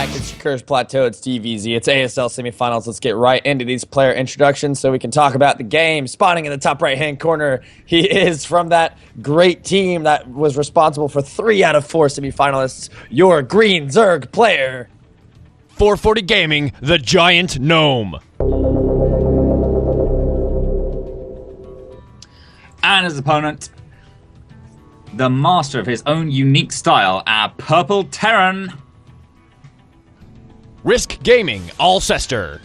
back. It's your Curse Plateau. It's DVZ. It's ASL semifinals. Let's get right into these player introductions so we can talk about the game. Spawning in the top right-hand corner, he is from that great team that was responsible for 3 out of 4 semifinalists. Your green Zerg player. 440 Gaming, the Giant Gnome. And his opponent, the master of his own unique style, our Purple Terran. Risk Gaming, Alceister.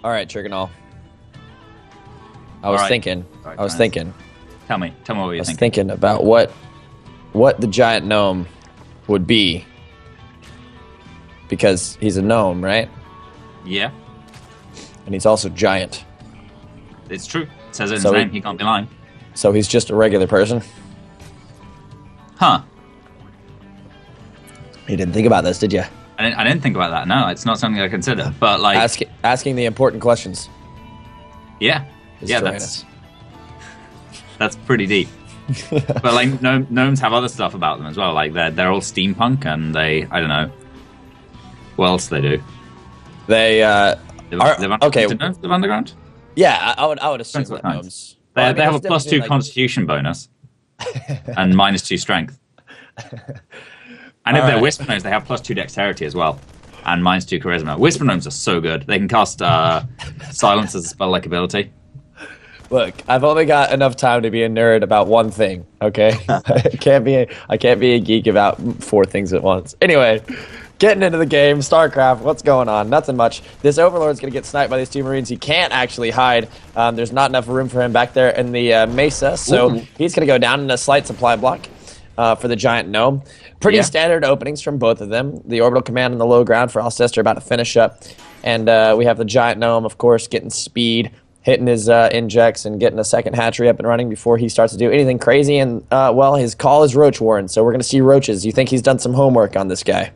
All right, Trigonal. I was thinking. Tell me what you're I was thinking. thinking about what the Giant Gnome would be. Because he's a gnome, right? Yeah, And he's also giant. it's true. It says it in So his name. He can't be lying. So he's just a regular person. Huh. You didn't think about this, did you? I didn't think about that. No, it's not something I consider. But like, Asking the important questions. yeah, is that's pretty deep. But like, gnomes have other stuff about them as well. Like they're all steampunk, and I don't know, what else do they do? They okay. Do gnomes live underground? Yeah, I would assume Depends what that kinds. gnomes. They, Well, I mean, they have a there's +2 definitely, constitution bonus and -2 strength. And if All they're right. whisper gnomes, they have +2 dexterity as well and -2 charisma. Whisper gnomes are so good. They can cast silence as a spell-like ability. Look, I've only got enough time to be a nerd about one thing. Okay, I can't be a geek about 4 things at once. Anyway, getting into the game, StarCraft. What's going on? Nothing much. This Overlord's gonna get sniped by these 2 Marines. He can't actually hide. There's not enough room for him back there in the Mesa, so he's gonna go down in a slight supply block for the Giant Gnome. Pretty standard openings from both of them. The Orbital Command on the low ground for Alceister about to finish up, and we have the Giant Gnome, of course, getting speed, hitting his injects and getting a second hatchery up and running before he starts to do anything crazy. And, well, his call is Roach Warren, so we're going to see roaches. You think he's done some homework on this guy?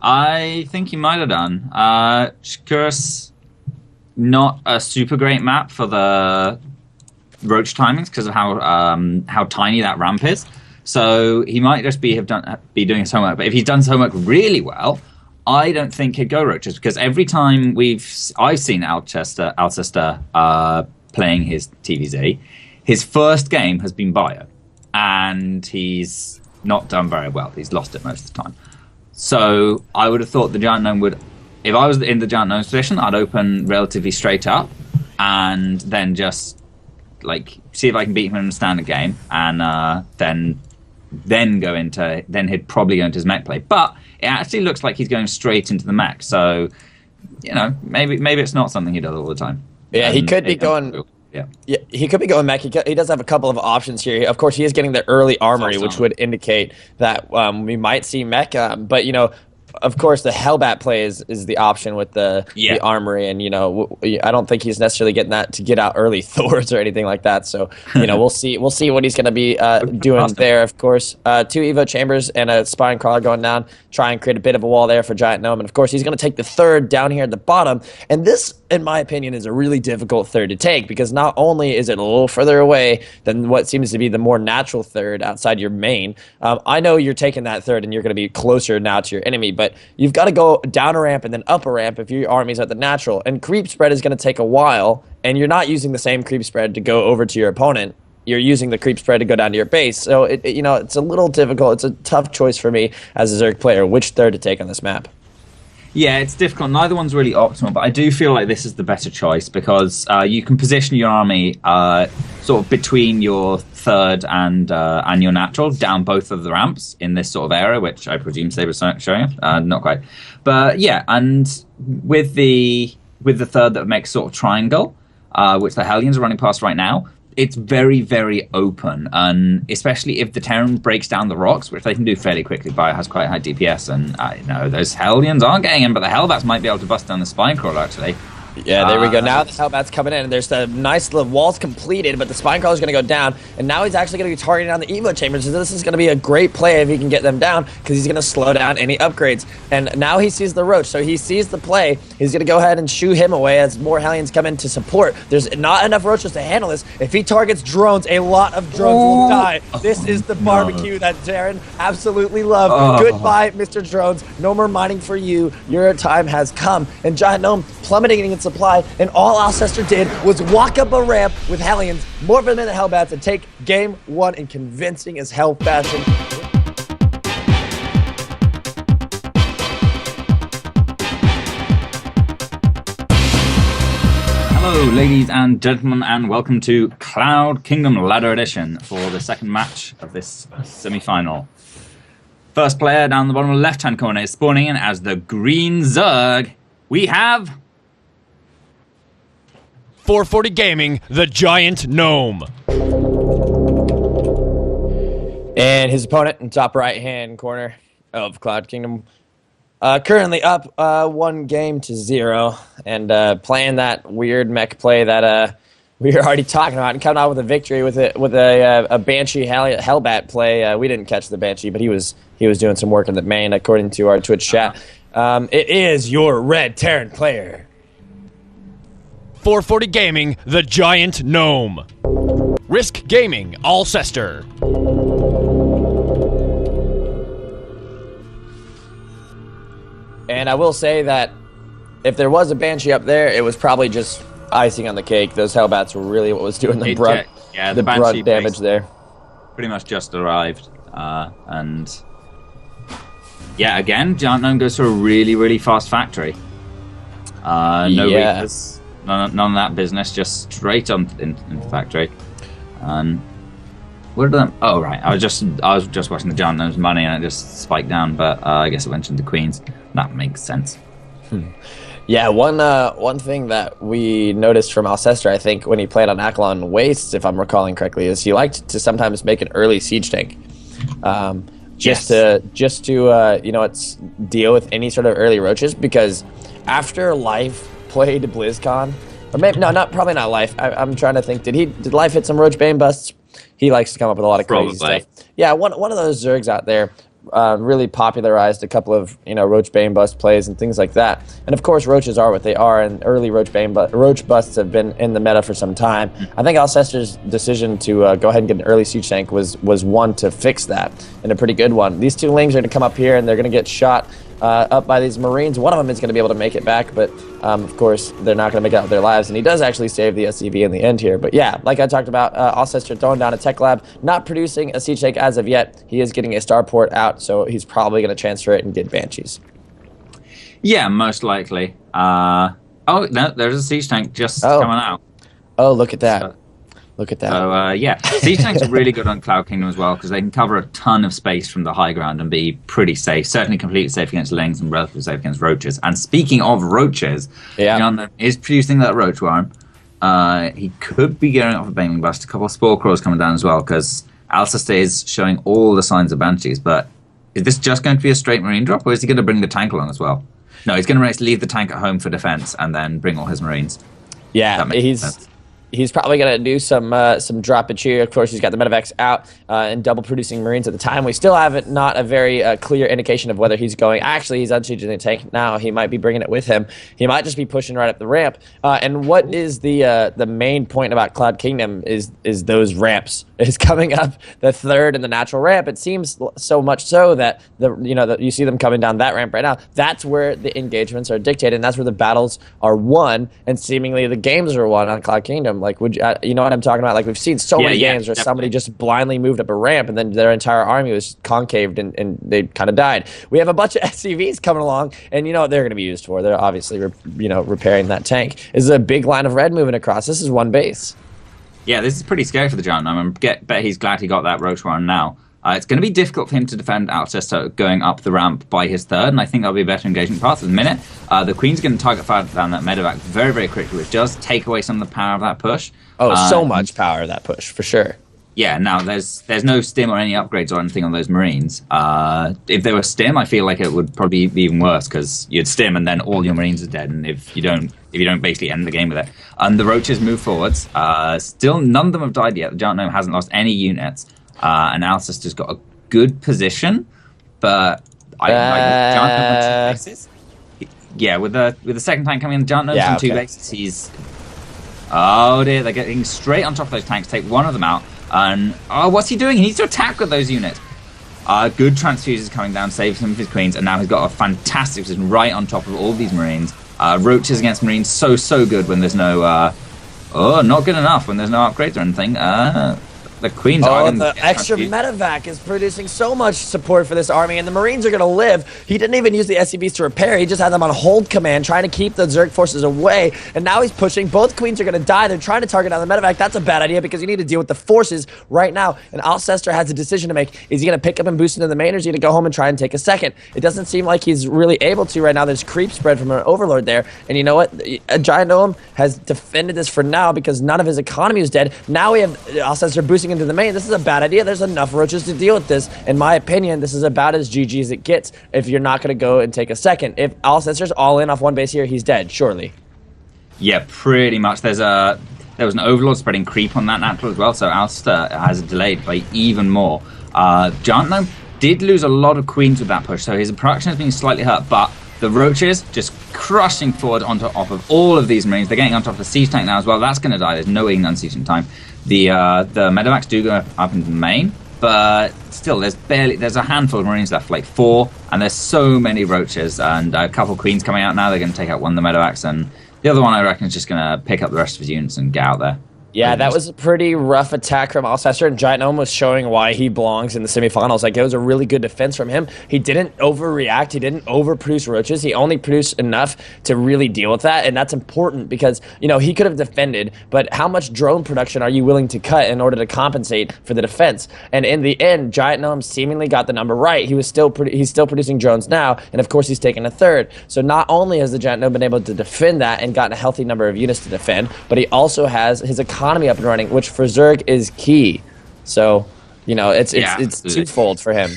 I think he might have done. Curse, not a super great map for the roach timings because of how tiny that ramp is. So he might just be doing his homework. But if he's done his homework really well, I don't think he'd go roaches, because every time I've seen Alceister playing his TVZ, his first game has been bio, and he's not done very well. He's lost it most of the time. So I would have thought the Giant Gnome would, if I was in the Giant Gnome's position, I'd open relatively straight up, and then just like see if I can beat him in a standard game, and then he'd probably go into his mech play. But it actually looks like he's going straight into the mech, so maybe it's not something he does all the time. Yeah, he could be going. Yeah, he could be going mech. He does have a couple of options here. Of course, he is getting the early armory, which would indicate that we might see mech. But of course, the Hellbat play is the option with the armory, and I don't think he's necessarily getting that to get out early Thors or anything like that. So we'll see what he's going to be doing there. Of course, 2 Evo chambers and a spine crawler going down, try and create a bit of a wall there for Giant Gnome, and of course he's going to take the 3rd down here at the bottom. And this, in my opinion, is a really difficult 3rd to take, because not only is it a little further away than what seems to be the more natural 3rd outside your main. I know you're taking that 3rd and you're going to be closer now to your enemy, but you've got to go down a ramp and then up a ramp if your army's at the natural. And creep spread is going to take a while, and you're not using the same creep spread to go over to your opponent. You're using the creep spread to go down to your base. So, it's a little difficult. It's a tough choice for me as a Zerg player, which 3rd to take on this map. Yeah, it's difficult. Neither one's really optimal, but I do feel like this is the better choice, because you can position your army sort of between your 3rd and your natural, down both of the ramps in this sort of area, which I presume Saber's showing us. Not quite. But yeah, and with the 3rd that makes sort of triangle, which the Hellions are running past right now, it's very, very open, and especially if the Terran breaks down the rocks, which they can do fairly quickly. Bio has quite high DPS, and I know those Hellions aren't getting in, but the Hellbats might be able to bust down the spine crawler, actually. Yeah, there we go. Now the Hellbat's coming in, and there's the nice little walls completed, but the Spinecrawler's going to go down, and now he's actually going to be targeting on the Evo Chambers, so this is going to be a great play if he can get them down, because he's going to slow down any upgrades. And now he sees the Roach, so he sees the play. He's going to go ahead and shoo him away as more Hellions come in to support. There's not enough Roaches to handle this. If he targets drones, a lot of drones will die. This is the barbecue that Darren absolutely loved. Goodbye, Mr. Drones. No more mining for you. Your time has come. And Giant Gnome plummeting in supply, and all Alceister did was walk up a ramp with Hellions, morph them into Hellbats, and take game 1 in convincing as hell fashion. Hello, ladies and gentlemen, and welcome to Cloud Kingdom Ladder Edition for the second match of this semi-final. First player down the bottom left-hand corner is spawning in as the Green Zerg. We have 440 Gaming, the Giant Gnome. And his opponent in top right-hand corner of Cloud Kingdom, currently up 1-0, and playing that weird mech play that we were already talking about, and coming out with a victory with a Banshee Hellbat play. We didn't catch the Banshee, but he was doing some work in the main, according to our Twitch chat. It is your red Terran player. 440 Gaming, the Giant Gnome. Risk Gaming, Alceister. And I will say that if there was a Banshee up there, it was probably just icing on the cake. Those Hellbats were really what was doing the brunt, yeah, the brunt damage there. Pretty much just arrived, and yeah, again, Giant Gnome goes to a really, really fast factory. No Reapers. None of that business, just straight on in the factory. And what did them? Oh right, I was just watching the Giant Gnome's money and it just spiked down, but I guess it went into the Queens. That makes sense. Yeah, one thing that we noticed from Alceister, I think, when he played on Akalon Wastes, if I'm recalling correctly, is he liked to sometimes make an early siege tank, just to deal with any sort of early roaches, because after Life played BlizzCon, or maybe probably not Life. I'm trying to think. Did Life hit some Roach Bane busts? He likes to come up with a lot of crazy stuff. Yeah, one of those Zergs out there really popularized a couple of Roach Bane bust plays and things like that. And of course, roaches are what they are, and early Roach busts have been in the meta for some time. I think Alceister's decision to go ahead and get an early siege tank was one to fix that, and a pretty good one. These two Lings are going to come up here and they're going to get shot up by these Marines. One of them is going to be able to make it back, but of course they're not going to make it out with their lives, and he does actually save the SCV in the end here. But yeah, like I talked about, Alceister throwing down a tech lab, not producing a siege tank as of yet. He is getting a starport out, so he's probably going to transfer it and get Banshees. Yeah, most likely. Oh no, there's a siege tank just coming out. Oh, look at that. Look at that. So, yeah, siege tanks are really good on Cloud Kingdom as well, because they can cover a ton of space from the high ground and be pretty safe. Certainly completely safe against Lings and relatively safe against Roaches. And speaking of Roaches, John is producing that Roach Worm. He could be going off a Baneling Bust. A couple of Spore Crawls coming down as well, because Alceister is showing all the signs of Banshees. But is this just going to be a straight Marine drop, or is he going to bring the tank along as well? No, he's going to leave the tank at home for defense and then bring all his Marines. Yeah, he's probably going to do some droppage here. Of course, he's got the Medivacs out and double producing Marines at the time. We still have not a very clear indication of whether he's going. Actually, he's unsieging the tank now. He might be bringing it with him. He might just be pushing right up the ramp. And what is the main point about Cloud Kingdom is those ramps. Is coming up the third and the natural ramp. It seems so much so that that you see them coming down that ramp right now. That's where the engagements are dictated, and that's where the battles are won, and seemingly the games are won on Cloud Kingdom. Like, you know what I'm talking about? Like, we've seen so many games where somebody just blindly moved up a ramp, and then their entire army was concaved, and they kind of died. We have a bunch of SCVs coming along, and you know what they're going to be used for? They're obviously repairing that tank. This is a big line of red moving across. This is one base. Yeah, this is pretty scary for the Giant Gnome. Bet he's glad he got that Roach Warren now. It's going to be difficult for him to defend Alceister going up the ramp by his third, and I think that'll be a better engagement path at the minute. The Queen's going to target fire down that medevac very, very quickly, which does take away some of the power of that push. Oh, so much power of that push, for sure. Yeah, now there's no stim or any upgrades or anything on those Marines. If there was stim, I feel like it would probably be even worse because you'd stim and then all your Marines are dead, and if you don't basically end the game with it. And the Roaches move forwards. Still, none of them have died yet. The Giant Gnome hasn't lost any units, and Alceister's got a good position, but Giant Gnome on 2 bases. Yeah, with the second tank coming in, the Giant Gnome's on 2 bases. He's oh dear, they're getting straight on top of those tanks. Take one of them out. And what's he doing? He needs to attack with those units. Good transfuses coming down, saves some of his queens, and now he's got a fantastic position right on top of all these Marines. Roaches against Marines, so good when there's no... not good enough when there's no upgrades or anything. The queens are the extra medevac is producing so much support for this army, and the Marines are going to live. He didn't even use the SCVs to repair. He just had them on hold command, trying to keep the Zerg forces away, and now he's pushing. Both queens are going to die. They're trying to target down the medevac. That's a bad idea because you need to deal with the forces right now, and Alceister has a decision to make. Is he going to pick up and boost into the main, or is he going to go home and try and take a second? It doesn't seem like he's really able to right now. There's creep spread from an Overlord there, and you know what? A Giant Gnome has defended this for now because none of his economy is dead. Now we have Alceister boosting into the main. This is a bad idea. There's enough Roaches to deal with this. In my opinion, this is about as GG as it gets if you're not going to go and take a second. If Alceister's all in off one base here, he's dead, surely. Yeah, pretty much. There was an Overlord spreading creep on that natural as well, so Alceister has delayed by even more. Giant Gnome did lose a lot of queens with that push, so his production has been slightly hurt, but the Roaches just crushing forward on top of all of these Marines. They're getting on top of the siege tank now as well. That's going to die. There's no Ignan siege in time. The medevacs do go up into the main, but still, there's a handful of Marines left, like 4, and there's so many Roaches, and a couple of Queens coming out now. They're going to take out one of the medevacs, and the other one, I reckon, is just going to pick up the rest of his units and get out there. Yeah, that was a pretty rough attack from Alceister, and Giant Gnome was showing why he belongs in the semifinals. Like, it was a really good defense from him. He didn't overreact. He didn't overproduce Roaches. He only produced enough to really deal with that, and that's important because, you know, he could have defended, but how much drone production are you willing to cut in order to compensate for the defense? And in the end, Giant Gnome seemingly got the number right. He's still producing drones now, and of course he's taken a third. So not only has the Giant Gnome been able to defend that and gotten a healthy number of units to defend, but he also has his economy up and running, which for Zerg is key. So, you know, it's twofold for him.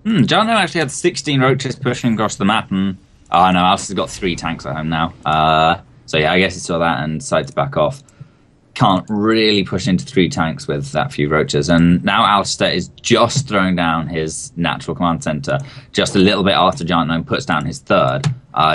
Giant Gnome actually had 16 Roaches pushing across the map, and no, Alceister's got 3 tanks at home now. So yeah, I guess he saw that and decided to back off. Can't really push into 3 tanks with that few Roaches, and now Alceister is just throwing down his natural command center just a little bit after Giant Gnome puts down his third.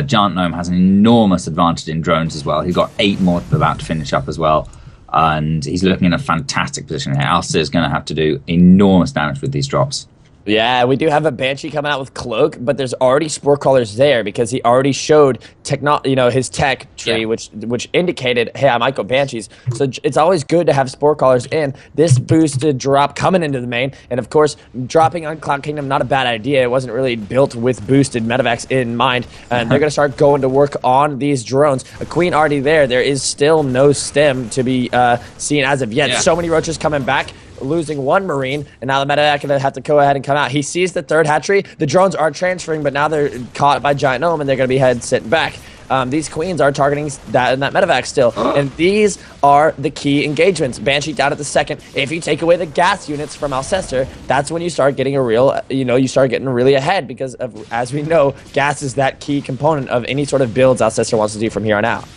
Giant Gnome has an enormous advantage in drones as well. He's got 8 more about to finish up as well, and he's looking in a fantastic position here. Alceister is going to have to do enormous damage with these drops. Yeah, we do have a Banshee coming out with Cloak, but there's already Spore Crawlers there because he already showed his tech tree, which indicated, hey, I might go Banshees. So it's always good to have Spore Crawlers in. This boosted drop coming into the main, and of course, dropping on Cloud Kingdom, not a bad idea. It wasn't really built with boosted medevacs in mind, and they're going to start going to work on these drones. A Queen already there. There is still no stem to be seen as of yet. Yeah. So many Roaches coming back, losing 1 Marine, and now the medevac going to have to go ahead and come out. He sees the 3rd hatchery. The drones are transferring, but now they're caught by Giant Gnome, and they're going to be sitting back. These Queens are targeting that medevac still, and these are the key engagements. Banshee down at the 2nd. If you take away the gas units from Alceister, that's when you start getting you start getting really ahead because of, as we know, gas is that key component of any sort of builds Alceister wants to do from here on out.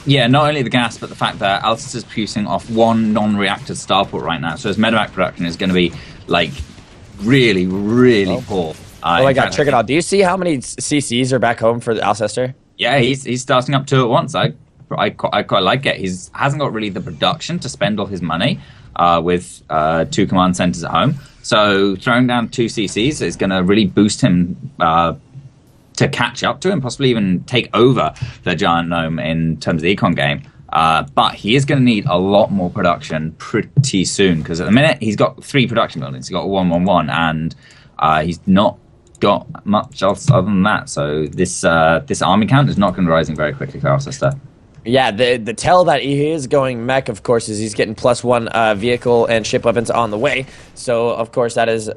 Yeah, not only the gas, but the fact that Alceister's producing off 1 non-reactive starport right now, so his medevac production is going to be, like, really, really poor. I got triggered off. Do you see how many CCs are back home for Alceister? Yeah, he's starting up 2 at once. I quite like it. He hasn't got really the production to spend all his money with 2 command centers at home, so throwing down 2 CCs is going to really boost him to catch up to him, possibly even take over the Giant Gnome in terms of the econ game. But he is going to need a lot more production pretty soon, because at the minute he's got 3 production buildings. He's got a 1-1-1, and he's not got much else other than that. So this army count is not going to be rising very quickly for Alceister. Yeah, the tell that he is going mech, of course, is he's getting +1 vehicle and ship weapons on the way. So, of course, that is,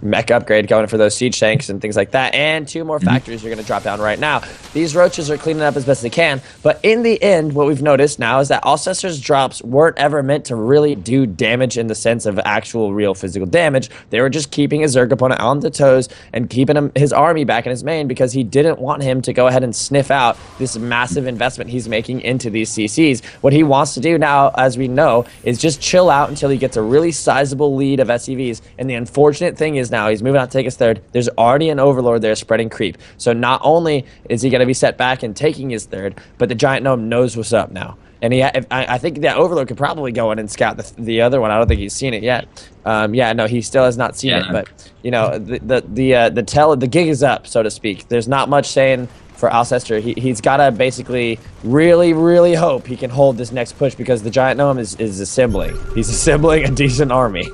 mech upgrade going for those siege tanks and things like that. And 2 more factories are going to drop down right now. These roaches are cleaning up as best they can. But in the end, what we've noticed now is that Alceister's drops weren't ever meant to really do damage in the sense of actual real physical damage. They were just keeping his Zerg opponent on the toes and keeping his army back in his main because he didn't want him to go ahead and sniff out this massive investment he's making into these CCs. What he wants to do now, as we know, is just chill out until he gets a really sizable lead of SCVs. And the unfortunate thing is now he's moving out to take his third. There's already an overlord there spreading creep. So not only is he going to be set back and taking his third, but the Giant Gnome knows what's up now. And I think that overlord could probably go in and scout the other one. I don't think he's seen it yet. Yeah, no, he still has not seen it. But the gig is up, so to speak. There's not much saying for Alceister. He's got to basically really, really hope he can hold this next push because the Giant Gnome is assembling. He's assembling a decent army.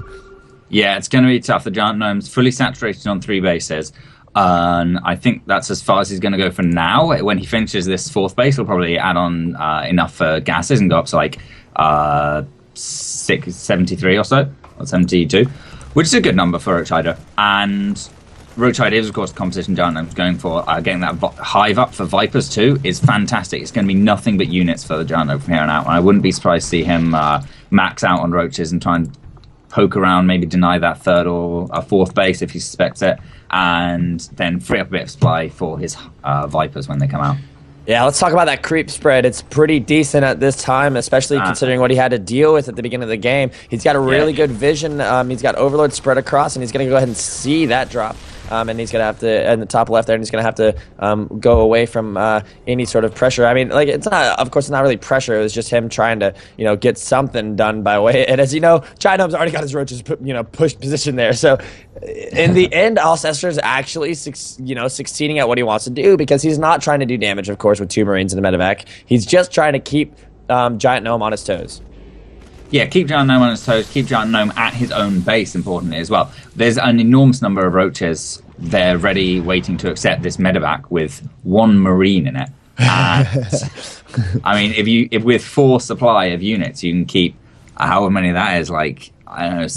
Yeah, it's going to be tough. The Giant Gnome's fully saturated on 3 bases. I think that's as far as he's going to go for now. When he finishes this 4th base, he'll probably add on enough for gases and go up to like 73 or so, or 72, which is a good number for Roach Hydra. And Roach Hydra is, of course, the competition Giant Gnome's going for. Getting that hive up for Vipers too is fantastic. It's going to be nothing but units for the Giant Gnome from here on out. And I wouldn't be surprised to see him max out on Roaches and try and poke around, maybe deny that 3rd or a 4th base if he suspects it, and then free up a bit of supply for his Vipers when they come out. Yeah, let's talk about that creep spread. It's pretty decent at this time, especially considering what he had to deal with at the beginning of the game. He's got a really good vision. He's got Overlord spread across, and he's going to go ahead and see that drop. And he's going to have to, in the top left there, and he's going to have to go away from any sort of pressure. I mean, like, it's not, of course, it's not really pressure. It was just him trying to, get something done by way. And as you know, Giant Gnome's already got his roaches, pushed position there. So in the end, Alceister's actually, succeeding at what he wants to do because he's not trying to do damage, of course, with 2 Marines and a medevac. He's just trying to keep Giant Gnome on his toes. Yeah, keep Giant Gnome on his toes, keep Giant Gnome at his own base, importantly, as well. There's an enormous number of roaches. They're ready, waiting to accept this medevac with 1 Marine in it. And, I mean, if with 4 supply of units, you can keep however many that is, like, I don't know,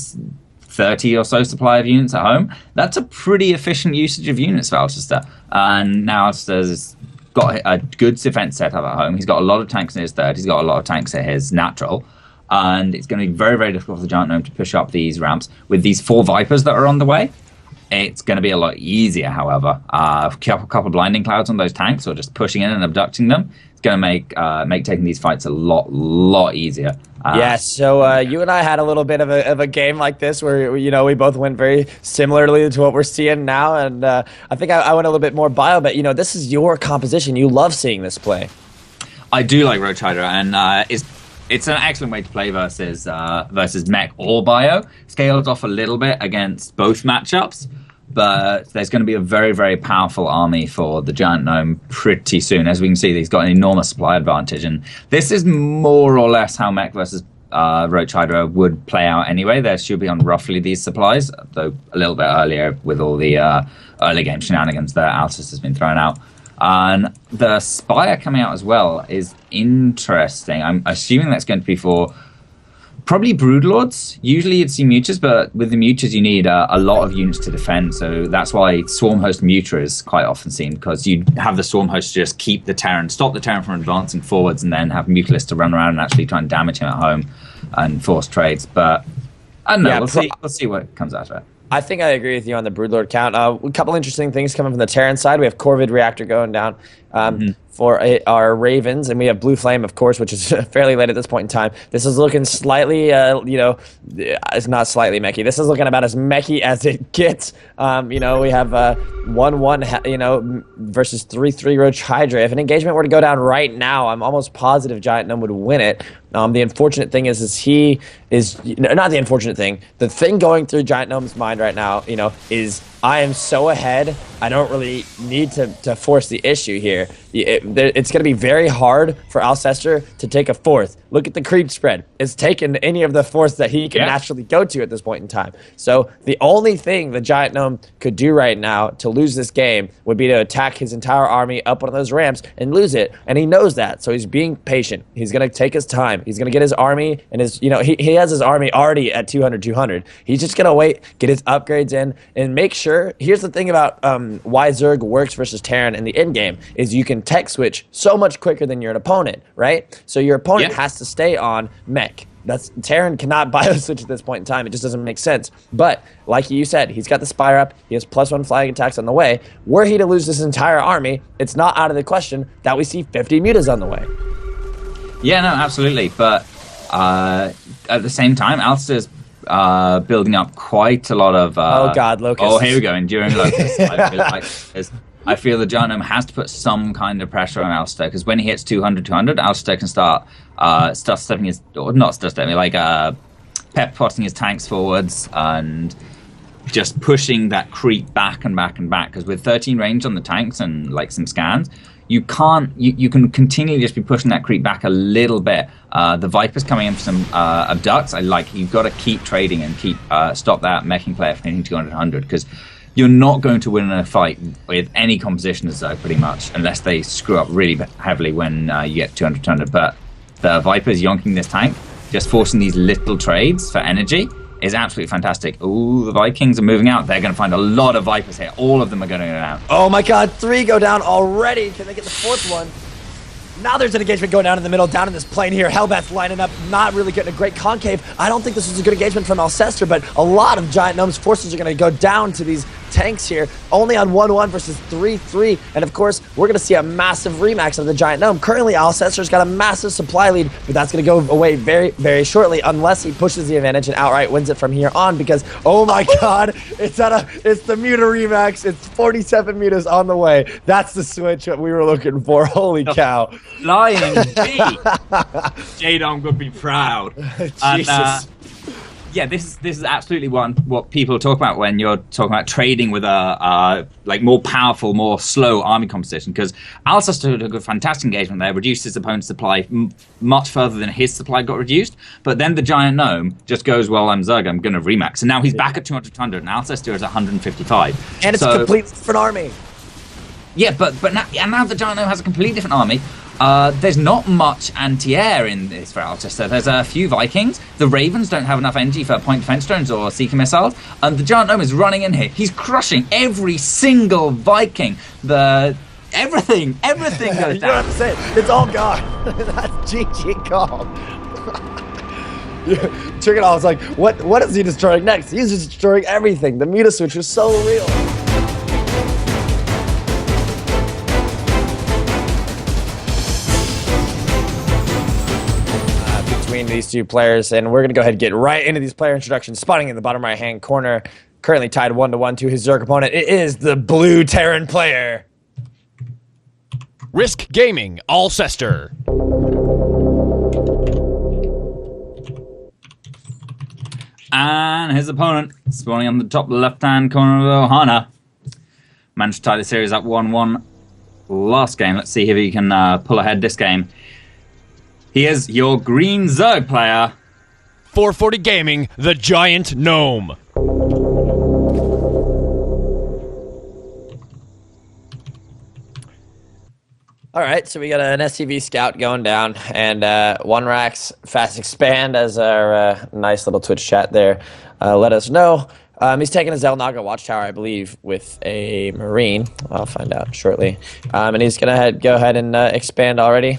30 or so supply of units at home. That's a pretty efficient usage of units for Alceister. And now Alceister's got a good defense setup at home. He's got a lot of tanks in his third. He's got a lot of tanks at his natural. And it's going to be very, very difficult for the Giant Gnome to push up these ramps. With these 4 Vipers that are on the way, it's going to be a lot easier, however. A couple of blinding clouds on those tanks, or just pushing in and abducting them, it's going to make taking these fights a lot easier. Yeah, so you and I had a little bit of a game like this where, we both went very similarly to what we're seeing now. And I think I went a little bit more bio, but, this is your composition. You love seeing this play. I do like Roach Hydra, and it's an excellent way to play versus mech or bio. Scales off a little bit against both matchups, but there's going to be a very, very powerful army for the Giant Gnome pretty soon. As we can see, he's got an enormous supply advantage, and this is more or less how mech versus Roach Hydra would play out anyway. There should be on roughly these supplies, though a little bit earlier with all the early game shenanigans that Alceister has been thrown out. And the Spire coming out as well is interesting. I'm assuming that's going to be for probably Broodlords. Usually you'd see Mutras, but with the Mutras you need a lot of units to defend. So that's why Swarm Host Mutra is quite often seen, because you have the Swarm Host just keep the Terran, stop the Terran from advancing forwards, and then have Mutalisk to run around and actually try and damage him at home and force trades. But I don't know. Yeah, we'll see what comes out of it. I think I agree with you on the Broodlord count. A couple interesting things coming from the Terran side. We have Corvid Reactor going down for our Ravens, and we have Blue Flame, of course, which is fairly late at this point in time. This is looking slightly, it's not slightly mechy. This is looking about as mechy as it gets. We have 1-1, versus 3-3 Roach Hydra. If an engagement were to go down right now, I'm almost positive Giant Gnome would win it. The unfortunate thing is he is not the unfortunate thing. The thing going through Giant Gnome's mind right now, is I am so ahead. I don't really need to force the issue here. It's going to be very hard for Alceister to take a fourth. Look at the creep spread. It's taken any of the fourths that he can naturally go to at this point in time. So the only thing the Giant Gnome could do right now to lose this game would be to attack his entire army up one of those ramps and lose it. And he knows that. So he's being patient. He's going to take his time. He's going to get his army and he has his army already at 200. He's just going to wait, get his upgrades in, and make sure. Here's the thing about why Zerg works versus Terran in the end game is you can tech switch so much quicker than your opponent, right? So your opponent has to stay on mech. Terran cannot bio switch at this point in time. It just doesn't make sense. But like you said, he's got the Spire up. He has +1 flying attacks on the way. Were he to lose this entire army, it's not out of the question that we see 50 mutas on the way. Yeah, no, absolutely. But at the same time, Alceister's building up quite a lot of... oh, God, Locusts. Oh, here we go, enduring Locusts. I feel the Giant Gnome has to put some kind of pressure on Alceister, because when he hits 200, Alceister can start stepping his... Or not start stepping, like pep potting his tanks forwards and just pushing that creep back and back and back. Because with 13 range on the tanks and like some scans, you can continually just be pushing that creep back a little bit. The Viper's coming in for some abducts. You've got to keep trading and keep stop that meching player from hitting 200 because you're not going to win a fight with any composition as Zerg pretty much unless they screw up really heavily when you get 200. But the Viper's yonking this tank, just forcing these little trades for energy is absolutely fantastic. Ooh, the Vikings are moving out. They're going to find a lot of Vipers here. All of them are going to go down. Oh my God, 3 go down already. Can they get the 4th one? Now there's an engagement going down in the middle, down in this plane here. Hellbat's lining up, not really getting a great concave. I don't think this is a good engagement from Alceister, but a lot of Giant Gnome's forces are going to go down to these tanks here, only on 1-1 versus 3-3. And of course, we're going to see a massive remax of the Giant Gnome. Currently, Alceister's got a massive supply lead, but that's going to go away very, very shortly unless he pushes the advantage and outright wins it from here on because, oh my God, it's the Muta remax. It's 47 mutas on the way. That's the switch that we were looking for. Holy cow. Flying B. J-Dom would be proud. Jesus. Yeah, this is absolutely what people talk about when you're talking about trading with a like more powerful, more slow army composition. Because Alceister took a fantastic engagement there, reduced his opponent's supply much further than his supply got reduced. But then the Giant Gnome just goes, well, I'm Zerg, I'm going to remax. And now he's back at 200, and Alceister is 155. And it's a completely different army. Yeah, but now the Giant Gnome has a completely different army. There's not much anti-air in this for Alceister. There's a few Vikings. The Ravens don't have enough energy for point defense drones or seeker missiles. And the Giant Gnome is running in here. He's crushing every single Viking. Everything goes down. You don't have to say it. It's all gone. That's GG call. Trigonal was like, what is he destroying next? He's just destroying everything. The Muta switch was so real. Between these two players, and we're going to go ahead and get right into these player introductions. Spawning in the bottom right hand corner, currently tied 1-1 to his Zerg opponent. It is the blue Terran player. Risk Gaming, Alceister. And his opponent, spawning on the top left-hand corner of Ohana. Managed to tie the series up 1-1 last game. Let's see if he can pull ahead this game. He is your green Zerg player. 440 Gaming, the Giant Gnome. All right, so we got an SCV scout going down, and One Rax Fast Expand as our nice little Twitch chat there. Let us know. He's taking a Zelnaga Watchtower, I believe, with a Marine. I'll find out shortly. And he's going to go ahead and expand already.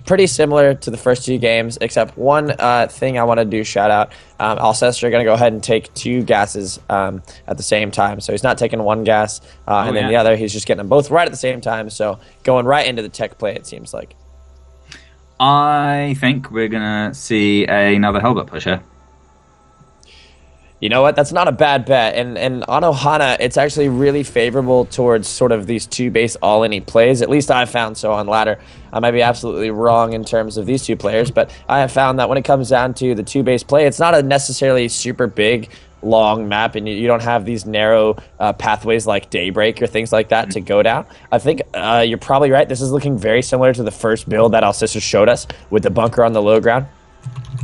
Pretty similar to the first 2 games, except one thing I want to do shout out. Alceister going to go ahead and take 2 gases at the same time. So he's not taking 1 gas, and then the other, he's just getting them both right at the same time. So going right into the tech play, it seems like. I think we're going to see another Hellbat push here. You know what? That's not a bad bet. And on Ohana, it's actually really favorable towards sort of these 2 base all-any plays. At least I've found so on ladder. I might be absolutely wrong in terms of these 2 players, but I have found that when it comes down to the 2 base play, it's not a necessarily super big long map, and you don't have these narrow pathways like Daybreak or things like that to go down. I think you're probably right. This is looking very similar to the first build that Alceister showed us with the bunker on the low ground.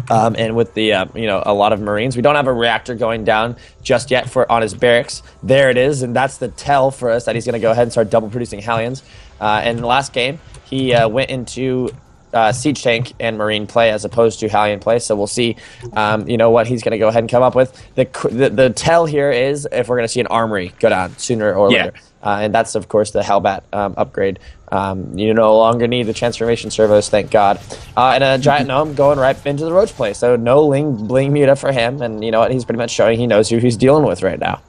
And with the a lot of Marines. We don't have a reactor going down just yet on his barracks. There it is, and that's the tell for us that he's going to go ahead and start double producing Hellions. And in the last game, he went into siege tank and Marine play as opposed to Hellion play. So we'll see, what he's going to go ahead and come up with. The tell here is if we're going to see an armory go down sooner or later. And that's, of course, the Hellbat upgrade. You no longer need the transformation servos, thank God. And a Giant Gnome going right into the Roach play. So no bling muta for him. And you know what? He's pretty much showing he knows who he's dealing with right now.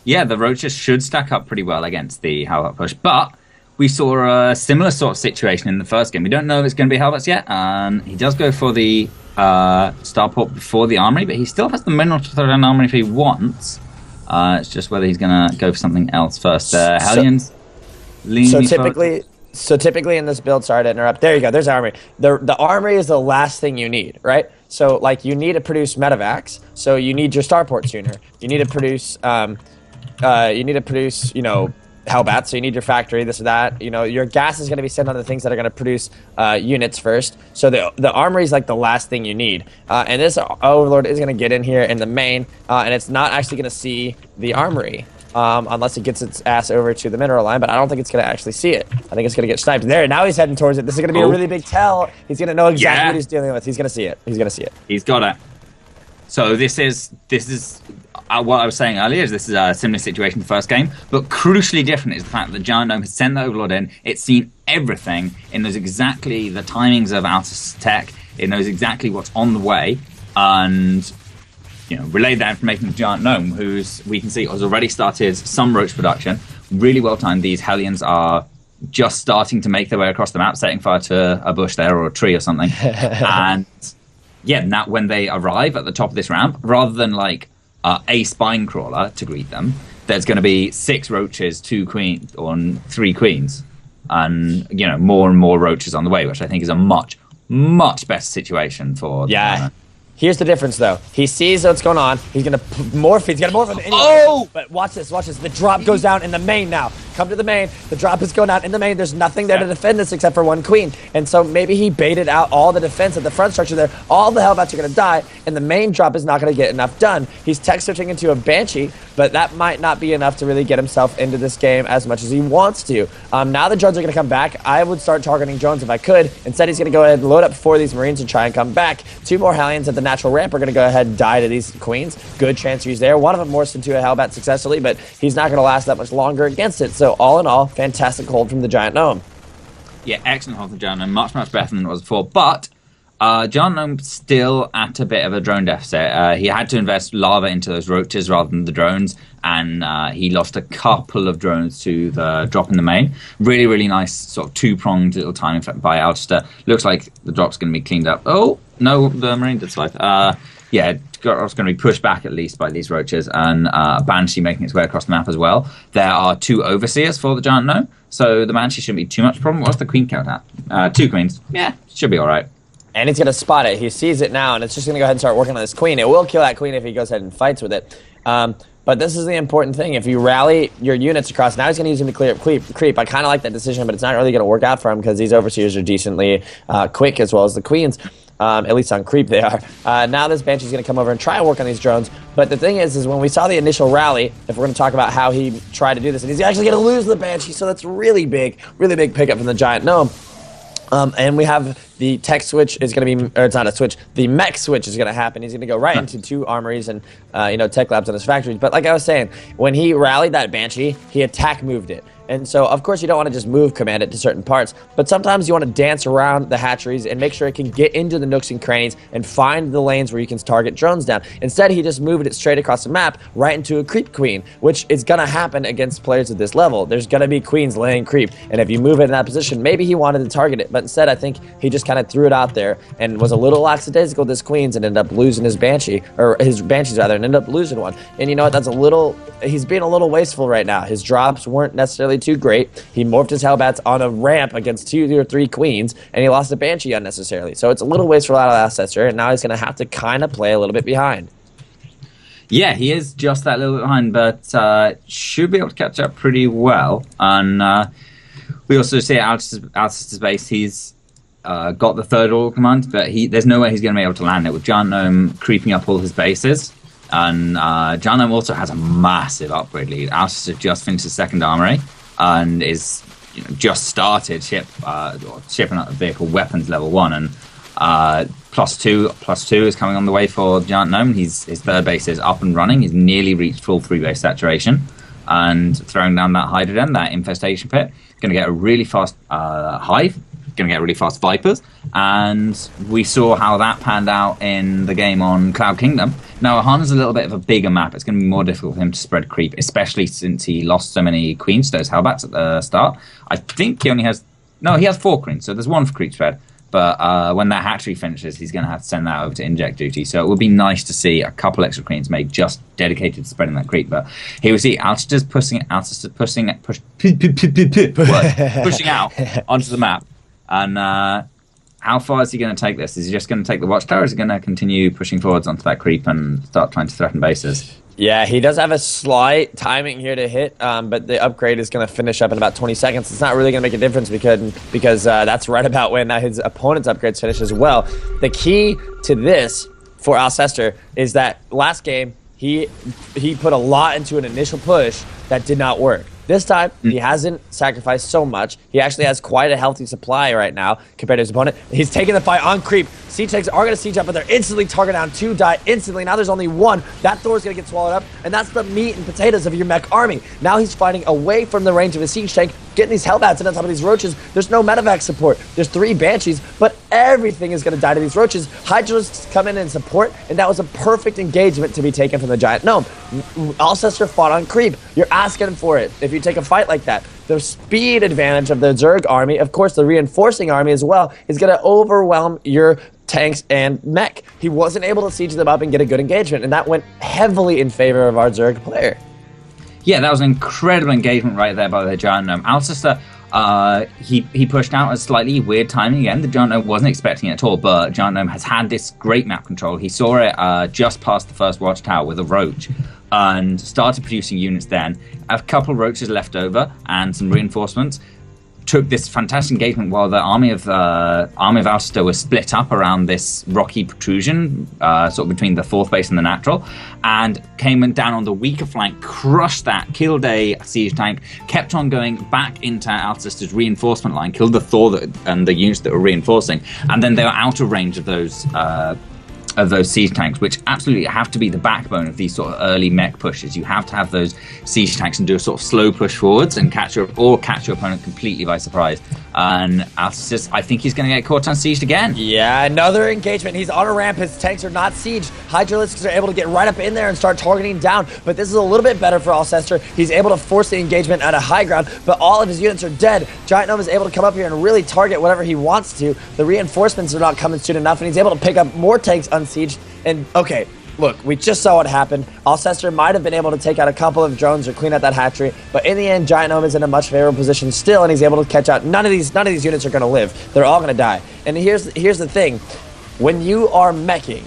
Yeah, the Roaches should stack up pretty well against the Hellbat push. But we saw a similar sort of situation in the first game. We don't know if it's going to be Hellbats yet. He does go for the starport before the armory, but he still has the mineral to throw down armory if he wants. It's just whether he's going to go for something else first. Hellions. So typically in this build, sorry to interrupt. There you go. There's armory. The armory is the last thing you need, right? So like you need to produce medevacs. So you need your starport sooner. You need to produce Hellbats, so you need your factory, this or that. Your gas is going to be sent on the things that are going to produce units first. So the armory is like the last thing you need. And this Overlord is going to get in here in the main, and it's not actually going to see the armory unless it gets its ass over to the mineral line, but I don't think it's going to actually see it. I think it's going to get sniped. There, now he's heading towards it. This is going to be a really big tell. He's going to know exactly what he's dealing with. He's going to see it. He's going to see it. He's got it. So this is what I was saying earlier, is this is a similar situation to the first game, but crucially different is the fact that the Giant Gnome has sent the Overlord in, it's seen everything, it knows exactly the timings of Alceister's tech, it knows exactly what's on the way, and relayed that information to the Giant Gnome, who's, we can see, has already started some Roach production, really well timed. These Hellions are just starting to make their way across the map, setting fire to a bush there, or a tree or something, and now when they arrive at the top of this ramp, rather than like a spine crawler to greet them, there's going to be 6 Roaches, 2 queens, or 3 queens, and more and more Roaches on the way, which I think is a much, much better situation for. Yeah. Here's the difference, though. He sees what's going on. He's going to morph. He's going to morph him anyway. Oh! But watch this. Watch this. The drop goes down in the main now. Come to the main. The drop is going down in the main. There's nothing there to defend this except for 1 queen. And so maybe he baited out all the defense at the front structure there. All the Hellbats are going to die, and the main drop is not going to get enough done. He's tech switching into a Banshee, but that might not be enough to really get himself into this game as much as he wants to. Now the drones are going to come back. I would start targeting drones if I could. Instead, he's going to go ahead and load up 4 of these Marines and try and come back. 2 more Hellions at the natural ramp are going to go ahead and die to these queens. Good transfers there. One of them morphs into a Hellbat successfully, but he's not going to last that much longer against it. So all in all, fantastic hold from the Giant Gnome. Yeah, excellent hold from the Giant Gnome. Much, much better than it was before. But Giant Gnome still at a bit of a drone deficit. He had to invest lava into those Roaches rather than the drones, and he lost a couple of drones to the drop in the main. Really, really nice sort of 2-pronged little timing by Alceister. Looks like the drop's going to be cleaned up. Oh, no, the Marine did slide. It's going to be pushed back at least by these Roaches, and a Banshee making its way across the map as well. There are 2 Overseers for the Giant Gnome, so the Banshee shouldn't be too much problem. What's the Queen count at? 2 queens. Yeah, should be all right. And he's going to spot it. He sees it now, and it's just going to go ahead and start working on this queen. It will kill that queen if he goes ahead and fights with it. But this is the important thing. If you rally your units across, now he's going to use them to clear up creep. I kind of like that decision, but it's not really going to work out for him because these Overseers are decently quick as well as the queens. At least on creep they are. Now this Banshee's going to come over and try and work on these drones. But the thing is when we saw the initial rally, if we're going to talk about how he tried to do this, and he's actually going to lose the Banshee, so that's really big pickup from the Giant Gnome. And we have the tech switch is going to be, or it's not a switch, the mech switch is going to happen. He's going to go right into 2 armories and, tech labs on his factories. But like I was saying, when he rallied that Banshee, he attack moved it. And so, of course, you don't want to just move command it to certain parts, but sometimes you want to dance around the hatcheries and make sure it can get into the nooks and crannies and find the lanes where you can target drones down. Instead, he just moved it straight across the map right into a creep queen, which is going to happen against players at this level. There's going to be queens laying creep, and if you move it in that position, maybe he wanted to target it, but instead, I think he just kind of threw it out there and was a little lackadaisical with his queens and ended up losing his Banshee, or his Banshees rather, and ended up losing one. And you know what, that's a little, he's being a little wasteful right now. His drops weren't necessarily too great. He morphed his Hellbats on a ramp against 2 or 3 queens, and he lost a Banshee unnecessarily. So it's a little wasteful out of Alceister, and now he's going to have to kind of play a little bit behind. Yeah, he is just that little bit behind, but should be able to catch up pretty well. And we also see at Alceister's base, he's got the third order command, but there's no way he's going to be able to land it with GiantNome creeping up all his bases. And GiantNome also has a massive upgrade lead. Alceister just finished his second armory and is just started shipping out the vehicle weapons level 1, and +2 is coming on the way for GiantNome. His third base is up and running. He's nearly reached full 3-base saturation and throwing down that hydrogen, that infestation pit. Going to get a really fast hive. Going to get really fast vipers, and we saw how that panned out in the game on Cloud Kingdom. Now, Ahana's a little bit of a bigger map. It's going to be more difficult for him to spread creep, especially since he lost so many queens to those Hellbats at the start. I think he only has... No, he has 4 queens, so there's 1 for creep spread. But when that hatchery finishes, he's going to have to send that over to inject duty. So it would be nice to see a couple extra queens made just dedicated to spreading that creep. But here we see Alceister's pushing out onto the map. And how far is he going to take this? Is he just going to take the watchtower, or is he going to continue pushing forwards onto that creep and start trying to threaten bases? Yeah, he does have a slight timing here to hit, but the upgrade is going to finish up in about 20 seconds. It's not really going to make a difference because that's right about when his opponent's upgrades finish as well. The key to this for Alceister is that last game, he put a lot into an initial push that did not work. This time, he hasn't sacrificed so much. He actually has quite a healthy supply right now compared to his opponent. He's taking the fight on creep. Siege tanks are going to siege up, but they're instantly target down. 2 die instantly. Now there's only 1. That Thor is going to get swallowed up, and that's the meat and potatoes of your mech army. Now he's fighting away from the range of his siege tank, getting these Hellbats and on top of these roaches. There's no medevac support. There's 3 Banshees, but everything is going to die to these roaches. Hydralisks come in and support, and that was a perfect engagement to be taken from the GiantNome. Alceister fought on creep. You're asking for it if you take a fight like that. The speed advantage of the Zerg army, of course the reinforcing army as well, is going to overwhelm your tanks and mech. He wasn't able to siege them up and get a good engagement, and that went heavily in favor of our Zerg player. Yeah, that was an incredible engagement right there by the GiantNome. Alceister, he pushed out a slightly weird timing again. The GiantNome wasn't expecting it at all, but GiantNome has had this great map control. He saw it just past the first watchtower with a roach and started producing units then. A couple of roaches left over and some reinforcements. Took this fantastic engagement while the army of Alceister was split up around this rocky protrusion, sort of between the 4th base and the natural, and came down on the weaker flank, crushed that, killed a siege tank, kept on going back into Alceister's reinforcement line, killed the Thor and the units that were reinforcing, and then they were out of range of those siege tanks, which absolutely have to be the backbone of these sort of early mech pushes. You have to have those siege tanks and do a sort of slow push forwards and catch your opponent completely by surprise. And Alceister, I think he's going to get caught on sieged again. Yeah, another engagement. He's on a ramp. His tanks are not sieged. Hydralisks are able to get right up in there and start targeting down. But this is a little bit better for Alceister. He's able to force the engagement at a high ground, but all of his units are dead. GiantNome is able to come up here and really target whatever he wants to. The reinforcements are not coming soon enough, and he's able to pick up more tanks unsieged. And okay, look, we just saw what happened. Alceister might have been able to take out a couple of drones or clean out that hatchery, but in the end, GiantNome is in a much favorable position still, and he's able to catch out. None of these units are going to live. They're all going to die. And here's the thing: when you are meching,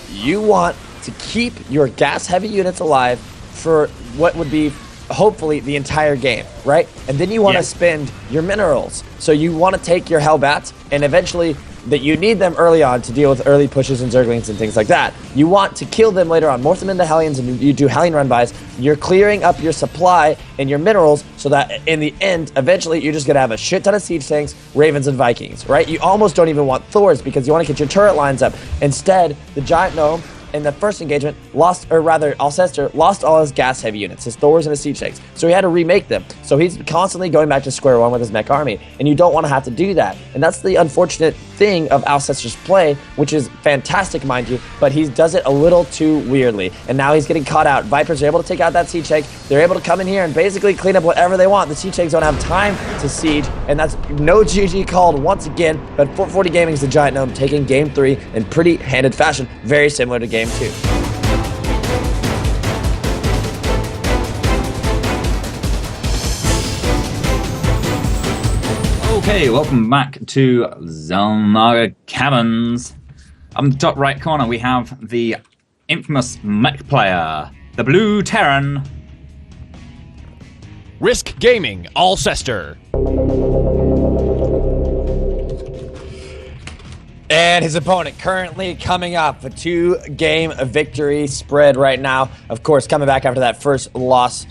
you want to keep your gas-heavy units alive for what would be hopefully the entire game, right? And then you want to spend your minerals. So you want to take your Hellbats, and eventually that you need them early on to deal with early pushes and Zerglings and things like that. You want to kill them later on, morph them into Hellions, and you do Hellion run-bys. You're clearing up your supply and your minerals so that in the end, eventually, you're just going to have a shit ton of Siege Tanks, Ravens, and Vikings, right? You almost don't even want Thors because you want to get your turret lines up. Instead, the GiantNome in the first engagement Alceister lost all his gas-heavy units, his Thors and his Siege Tanks. So he had to remake them. So he's constantly going back to square one with his mech army, and you don't want to have to do that. And that's the unfortunate thing of Alceister's play, which is fantastic, mind you, but he does it a little too weirdly. And now he's getting caught out. Vipers are able to take out that Siege Tank. They're able to come in here and basically clean up whatever they want. The Siege Tanks don't have time to siege, and that's no GG called once again. But 440 Gaming is the GiantNome taking Game 3 in pretty handed fashion, very similar to Game 2. Okay, welcome back to Xel'Naga Caverns. On the top right corner, we have the infamous mech player, the Blue Terran. Risk Gaming, Alceister. And his opponent currently coming off a 2-game victory spread right now. Of course, coming back after that first loss,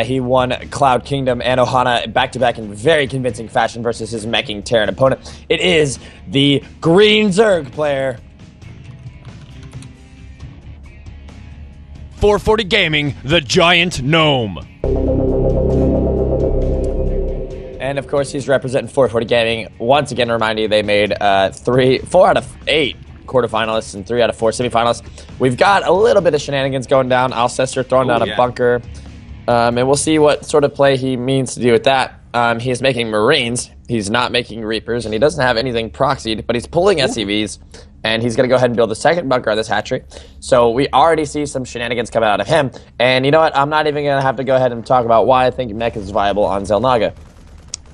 he won Cloud Kingdom and Ohana back-to-back in very convincing fashion versus his meching Terran opponent. It is the Green Zerg player. 440 Gaming, the Giant Gnome. And of course, he's representing 440 Gaming. Once again, remind you, they made 4 out of 8 quarterfinalists and 3 out of 4 semifinalists. We've got a little bit of shenanigans going down. Alceister throwing down a bunker. And we'll see what sort of play he means to do with that. He is making Marines. He's not making Reapers, and he doesn't have anything proxied, but he's pulling SCVs, and he's going to go ahead and build the second bunker on this hatchery. So we already see some shenanigans coming out of him. And you know what? I'm not even going to have to go ahead and talk about why I think Mech is viable on Xel'Naga.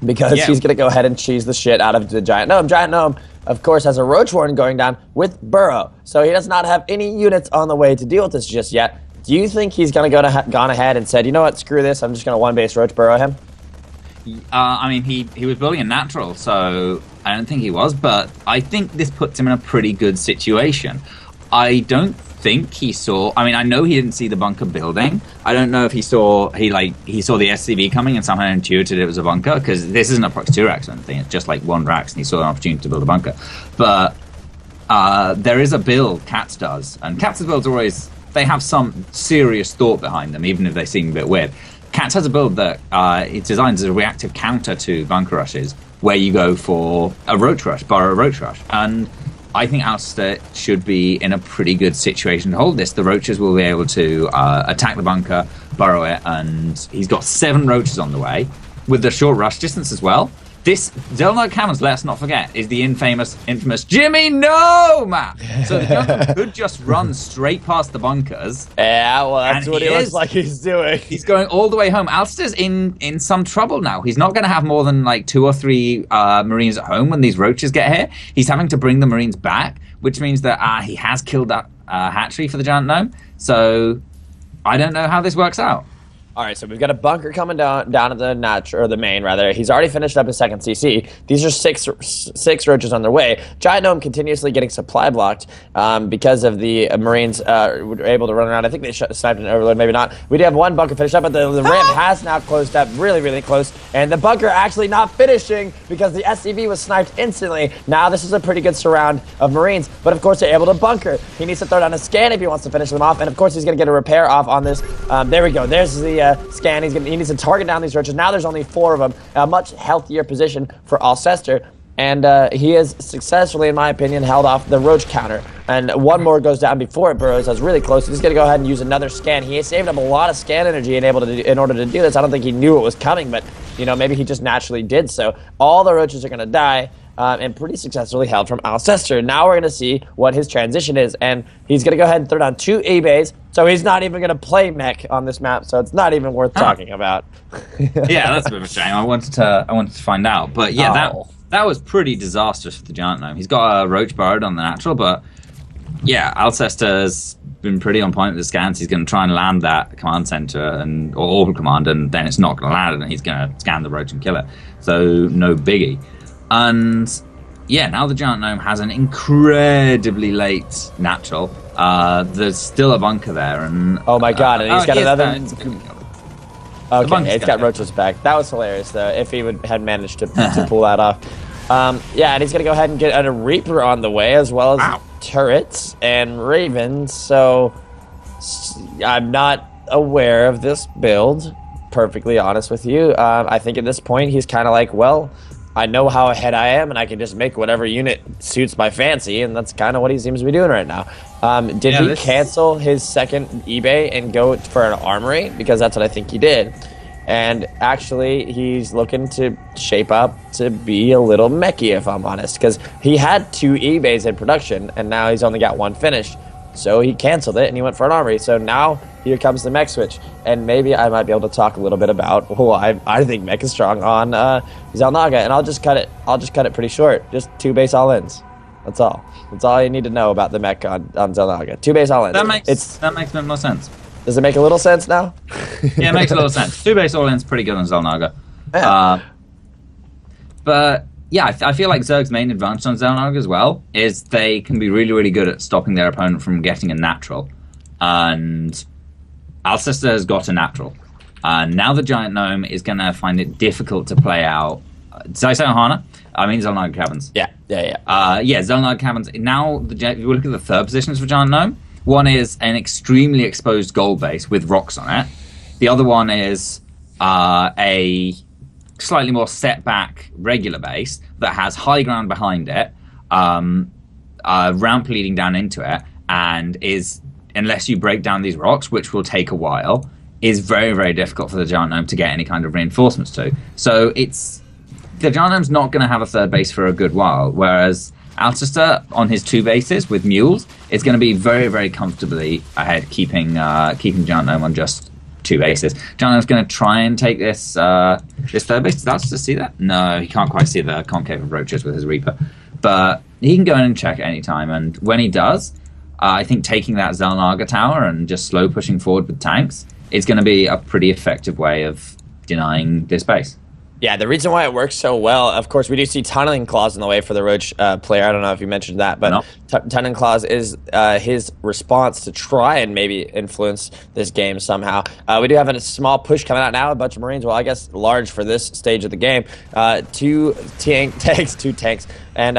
Because he's going to go ahead and cheese the shit out of the Giant Gnome. Giant Gnome, of course, has a Roach Warren going down with Burrow. So he does not have any units on the way to deal with this just yet. Do you think he's going to gone ahead and said, you know what, screw this, I'm just going to one-base Roach Burrow him? I mean, he was building a natural, so I don't think he was, but I think this puts him in a pretty good situation. I don't think he saw... I mean, I know he didn't see the bunker building. I don't know if he saw the SCV coming and somehow intuited it was a bunker, because this isn't a Prox 2 Rax or anything. It's just like one Rax, and he saw an opportunity to build a bunker. But there is a build Cats does, and Cats' builds are always... They have some serious thought behind them, even if they seem a bit weird. Cats has a build that it's designed as a reactive counter to bunker rushes, where you go for a Roach Rush, borrow a Roach Rush. And I think Alceister should be in a pretty good situation to hold this. The Roaches will be able to attack the bunker, burrow it, and he's got 7 Roaches on the way, with the short rush distance as well. This Xel'Naga Cannons, let's not forget, is the infamous Jimmy No map. So the Gunner could just run straight past the bunkers. Yeah, well, that's what he looks like he's doing. He's going all the way home. Alceister's in some trouble now. He's not going to have more than like 2 or 3 Marines at home when these Roaches get here. He's having to bring the Marines back, which means that he has killed that hatchery for the Giant Gnome. So I don't know how this works out. All right, so we've got a bunker coming down at the the main, rather. He's already finished up his second CC. These are six Roaches on their way. Giant Gnome continuously getting supply blocked because of the Marines were able to run around. I think they sniped an overload, maybe not. We do have one bunker finished up, but the ramp has now closed up really, really close. And the bunker actually not finishing because the SCV was sniped instantly. Now this is a pretty good surround of Marines, but of course they're able to bunker. He needs to throw down a scan if he wants to finish them off, and of course he's going to get a repair off on this. There we go. There's the scan. He needs to target down these Roaches. Now there's only 4 of them. A much healthier position for Alceister. And he has successfully, in my opinion, held off the Roach counter. And one more goes down before it burrows. That's really close. He's going to go ahead and use another scan. He saved up a lot of scan energy in order to do this. I don't think he knew it was coming, but maybe he just naturally did so. All the Roaches are going to die. And pretty successfully held from Alceister. Now we're going to see what his transition is, and he's going to go ahead and throw down 2 E-bays, so he's not even going to play mech on this map, so it's not even worth talking about. Yeah, that's a bit of a shame. I wanted to find out, but yeah, that was pretty disastrous for the Giant Gnome. He's got a Roach burrowed on the natural, but yeah, Alceister's been pretty on point with the scans. He's going to try and land that command center or orbital command, and then it's not going to land, and he's going to scan the Roach and kill it. So no biggie. And yeah, now the Giant Gnome has an incredibly late natural. There's still a bunker there, and oh my god, and he's got another. Okay, it's got Roaches back. That was hilarious, though. If he had managed to pull that off, yeah, and he's gonna go ahead and get a Reaper on the way, as well as turrets and Ravens. So I'm not aware of this build. Perfectly honest with you, I think at this point he's kind of like, well, I know how ahead I am, and I can just make whatever unit suits my fancy, and that's kind of what he seems to be doing right now. Did he cancel his second eBay and go for an armory? Because that's what I think he did. And actually, he's looking to shape up to be a little mechy, if I'm honest, because he had 2 eBays in production, and now he's only got 1 finished. So he canceled it, and he went for an armory. So now here comes the mech switch, and maybe I might be able to talk a little bit about I think mech is strong on Xel'Naga, and I'll just cut it pretty short. Just 2 base all-ins. That's all. That's all you need to know about the mech on Xel'Naga. 2 base all-ins. That makes more sense. Does it make a little sense now? Yeah, it makes a little sense. 2 base all-in's pretty good on Xel'Naga. Yeah. But yeah, I feel like Zerg's main advantage on Xel'Naga as well is they can be really, really good at stopping their opponent from getting a natural. And Alceister has got a natural. Now the Giant Gnome is going to find it difficult to play out. Did I say Ohana? I mean Xel'Naga Caverns. Yeah. Xel'Naga Caverns. Now, if you look at the third positions for Giant Gnome, one is an extremely exposed gold base with rocks on it. The other one is a slightly more set back regular base that has high ground behind it, a ramp leading down into it, and is, unless you break down these rocks, which will take a while, is very, very difficult for the Giant Gnome to get any kind of reinforcements to. So the Giant Gnome's not going to have a third base for a good while, whereas Alceister, on his 2 bases with mules, is going to be very, very comfortably ahead, keeping Giant Gnome on just 2 bases. Giant Gnome's going to try and take this third base. Does Alceister see that? No, he can't quite see the concave of roaches with his Reaper. But he can go in and check at any time, and when he does, I think taking that Xel'Naga tower and just slow pushing forward with tanks is going to be a pretty effective way of denying this base. Yeah, the reason why it works so well, of course, we do see Tunneling Claws in the way for the Roach player. I don't know if you mentioned that, but no. Tunneling Claws is his response to try and maybe influence this game somehow. We do have a small push coming out now, a bunch of Marines, well, I guess large for this stage of the game. 2 tanks, and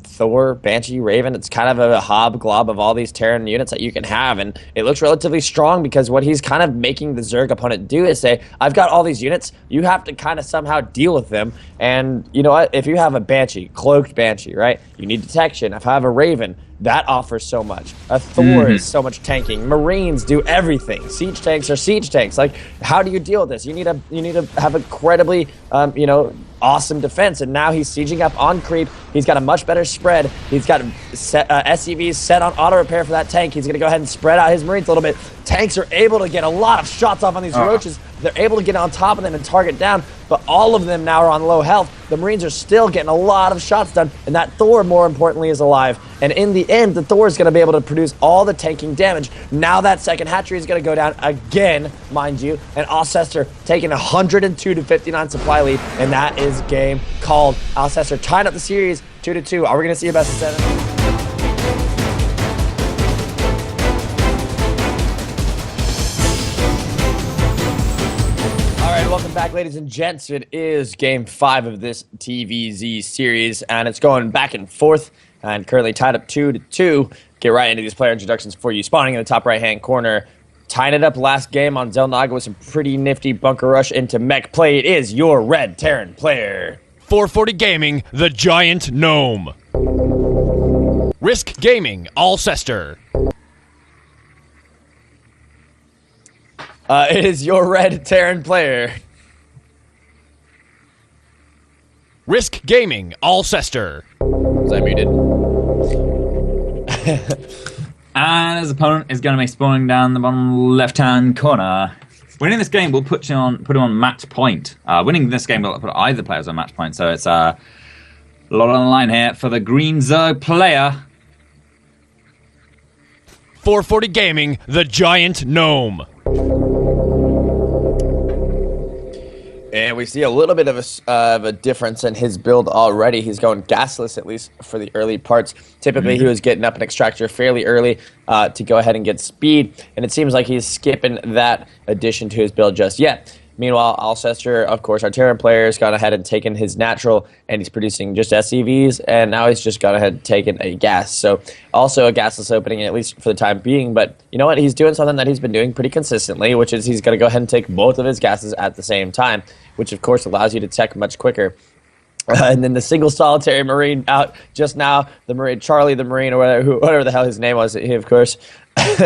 Thor, Banshee, Raven. It's kind of a hobgoblin of all these Terran units that you can have, and it looks relatively strong because what he's kind of making the Zerg opponent do is say, I've got all these units, you have to kind of somehow deal with them, and you know what, if you have a Banshee, cloaked Banshee, right, you need detection. If I have a Raven, that offers so much. A Thor is so much tanking. Marines do everything. Siege tanks are siege tanks. Like, how do you deal with this? You need to have incredibly, awesome defense. And now he's sieging up on creep. He's got a much better spread. He's got SCVs set on auto repair for that tank. He's going to go ahead and spread out his Marines a little bit. Tanks are able to get a lot of shots off on these roaches. They're able to get on top of them and target down, but all of them now are on low health. The Marines are still getting a lot of shots done, and that Thor, more importantly, is alive. And in the end, the Thor is going to be able to produce all the tanking damage. Now that second hatchery is going to go down again, mind you, and Alceister taking 102 to 59 supply lead, and that is game called. Alceister tying up the series 2-2. Are we going to see a best of 7? Welcome back, ladies and gents. It is game 5 of this TVZ series, and it's going back and forth, and currently tied up 2-2. Get right into these player introductions for you. Spawning in the top right-hand corner, tying it up last game on Xel'Naga with some pretty nifty bunker rush into mech play. It is your red Terran player. 440 Gaming, the Giant Gnome. Risk Gaming, Alceister. It is your red Terran player. Risk Gaming, Alceister. Was I muted? And his opponent is going to be spawning down the bottom left-hand corner. Winning this game will put him on match point. Winning this game will put either players on match point, so it's a lot on the line here for the green Zerg player. 440 Gaming, the Giant Gnome. And we see a little bit of a difference in his build already. He's going gasless, at least for the early parts. Typically, he was getting up an extractor fairly early to go ahead and get speed, and it seems like he's skipping that addition to his build just yet. Meanwhile, Alceister, of course, our Terran player, has gone ahead and taken his natural, and he's producing just SCVs, and now he's just gone ahead and taken a gas. So also a gasless opening, at least for the time being. But you know what? He's doing something that he's been doing pretty consistently, which is he's going to go ahead and take both of his gases at the same time, which, of course, allows you to tech much quicker. And then the single solitary Marine out just now, the Marine, Charlie the Marine, or whatever the hell his name was, he, of course,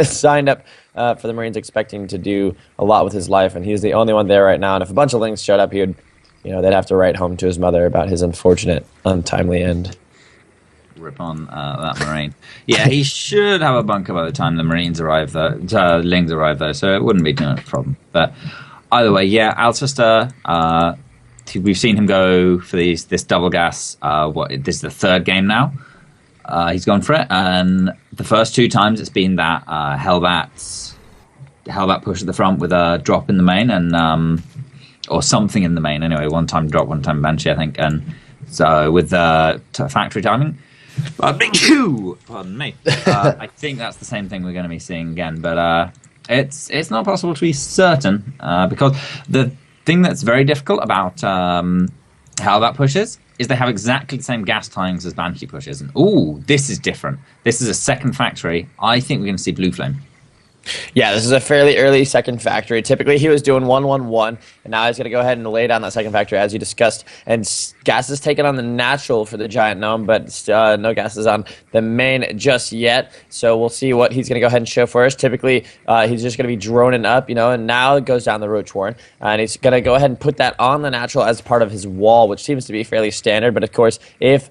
signed up for the Marines expecting to do a lot with his life, and he's the only one there right now. And if a bunch of Lynx showed up, he would, they'd have to write home to his mother about his unfortunate, untimely end. Rip on that Marine. Yeah, he should have a bunker by the time the Marines arrive, though. Lings arrive, though, so it wouldn't be too much of a problem. But either way, yeah, Alceister we've seen him go for this double gas. This is the third game now. He's gone for it, and the first 2 times it's been that Hellbat push at the front with a drop in the main, and or something in the main anyway. 1 time drop, 1 time Banshee, I think, and so with the factory timing. Pardon me. I think that's the same thing we're going to be seeing again, but it's not possible to be certain because the thing that's very difficult about Hellbat pushes is they have exactly the same gas timings as Banshee pushes. And this is different. This is a second factory. I think we're going to see Blue Flame. Yeah, this is a fairly early second factory. Typically, he was doing 1-1-1, and now he's going to go ahead and lay down that second factory, as you discussed. And gas is taken on the natural for the Giant Gnome, but no gas is on the main just yet. So we'll see what he's going to go ahead and show for us. Typically, he's just going to be droning up, and now it goes down the Roach Warren. And he's going to go ahead and put that on the natural as part of his wall, which seems to be fairly standard. But, of course, if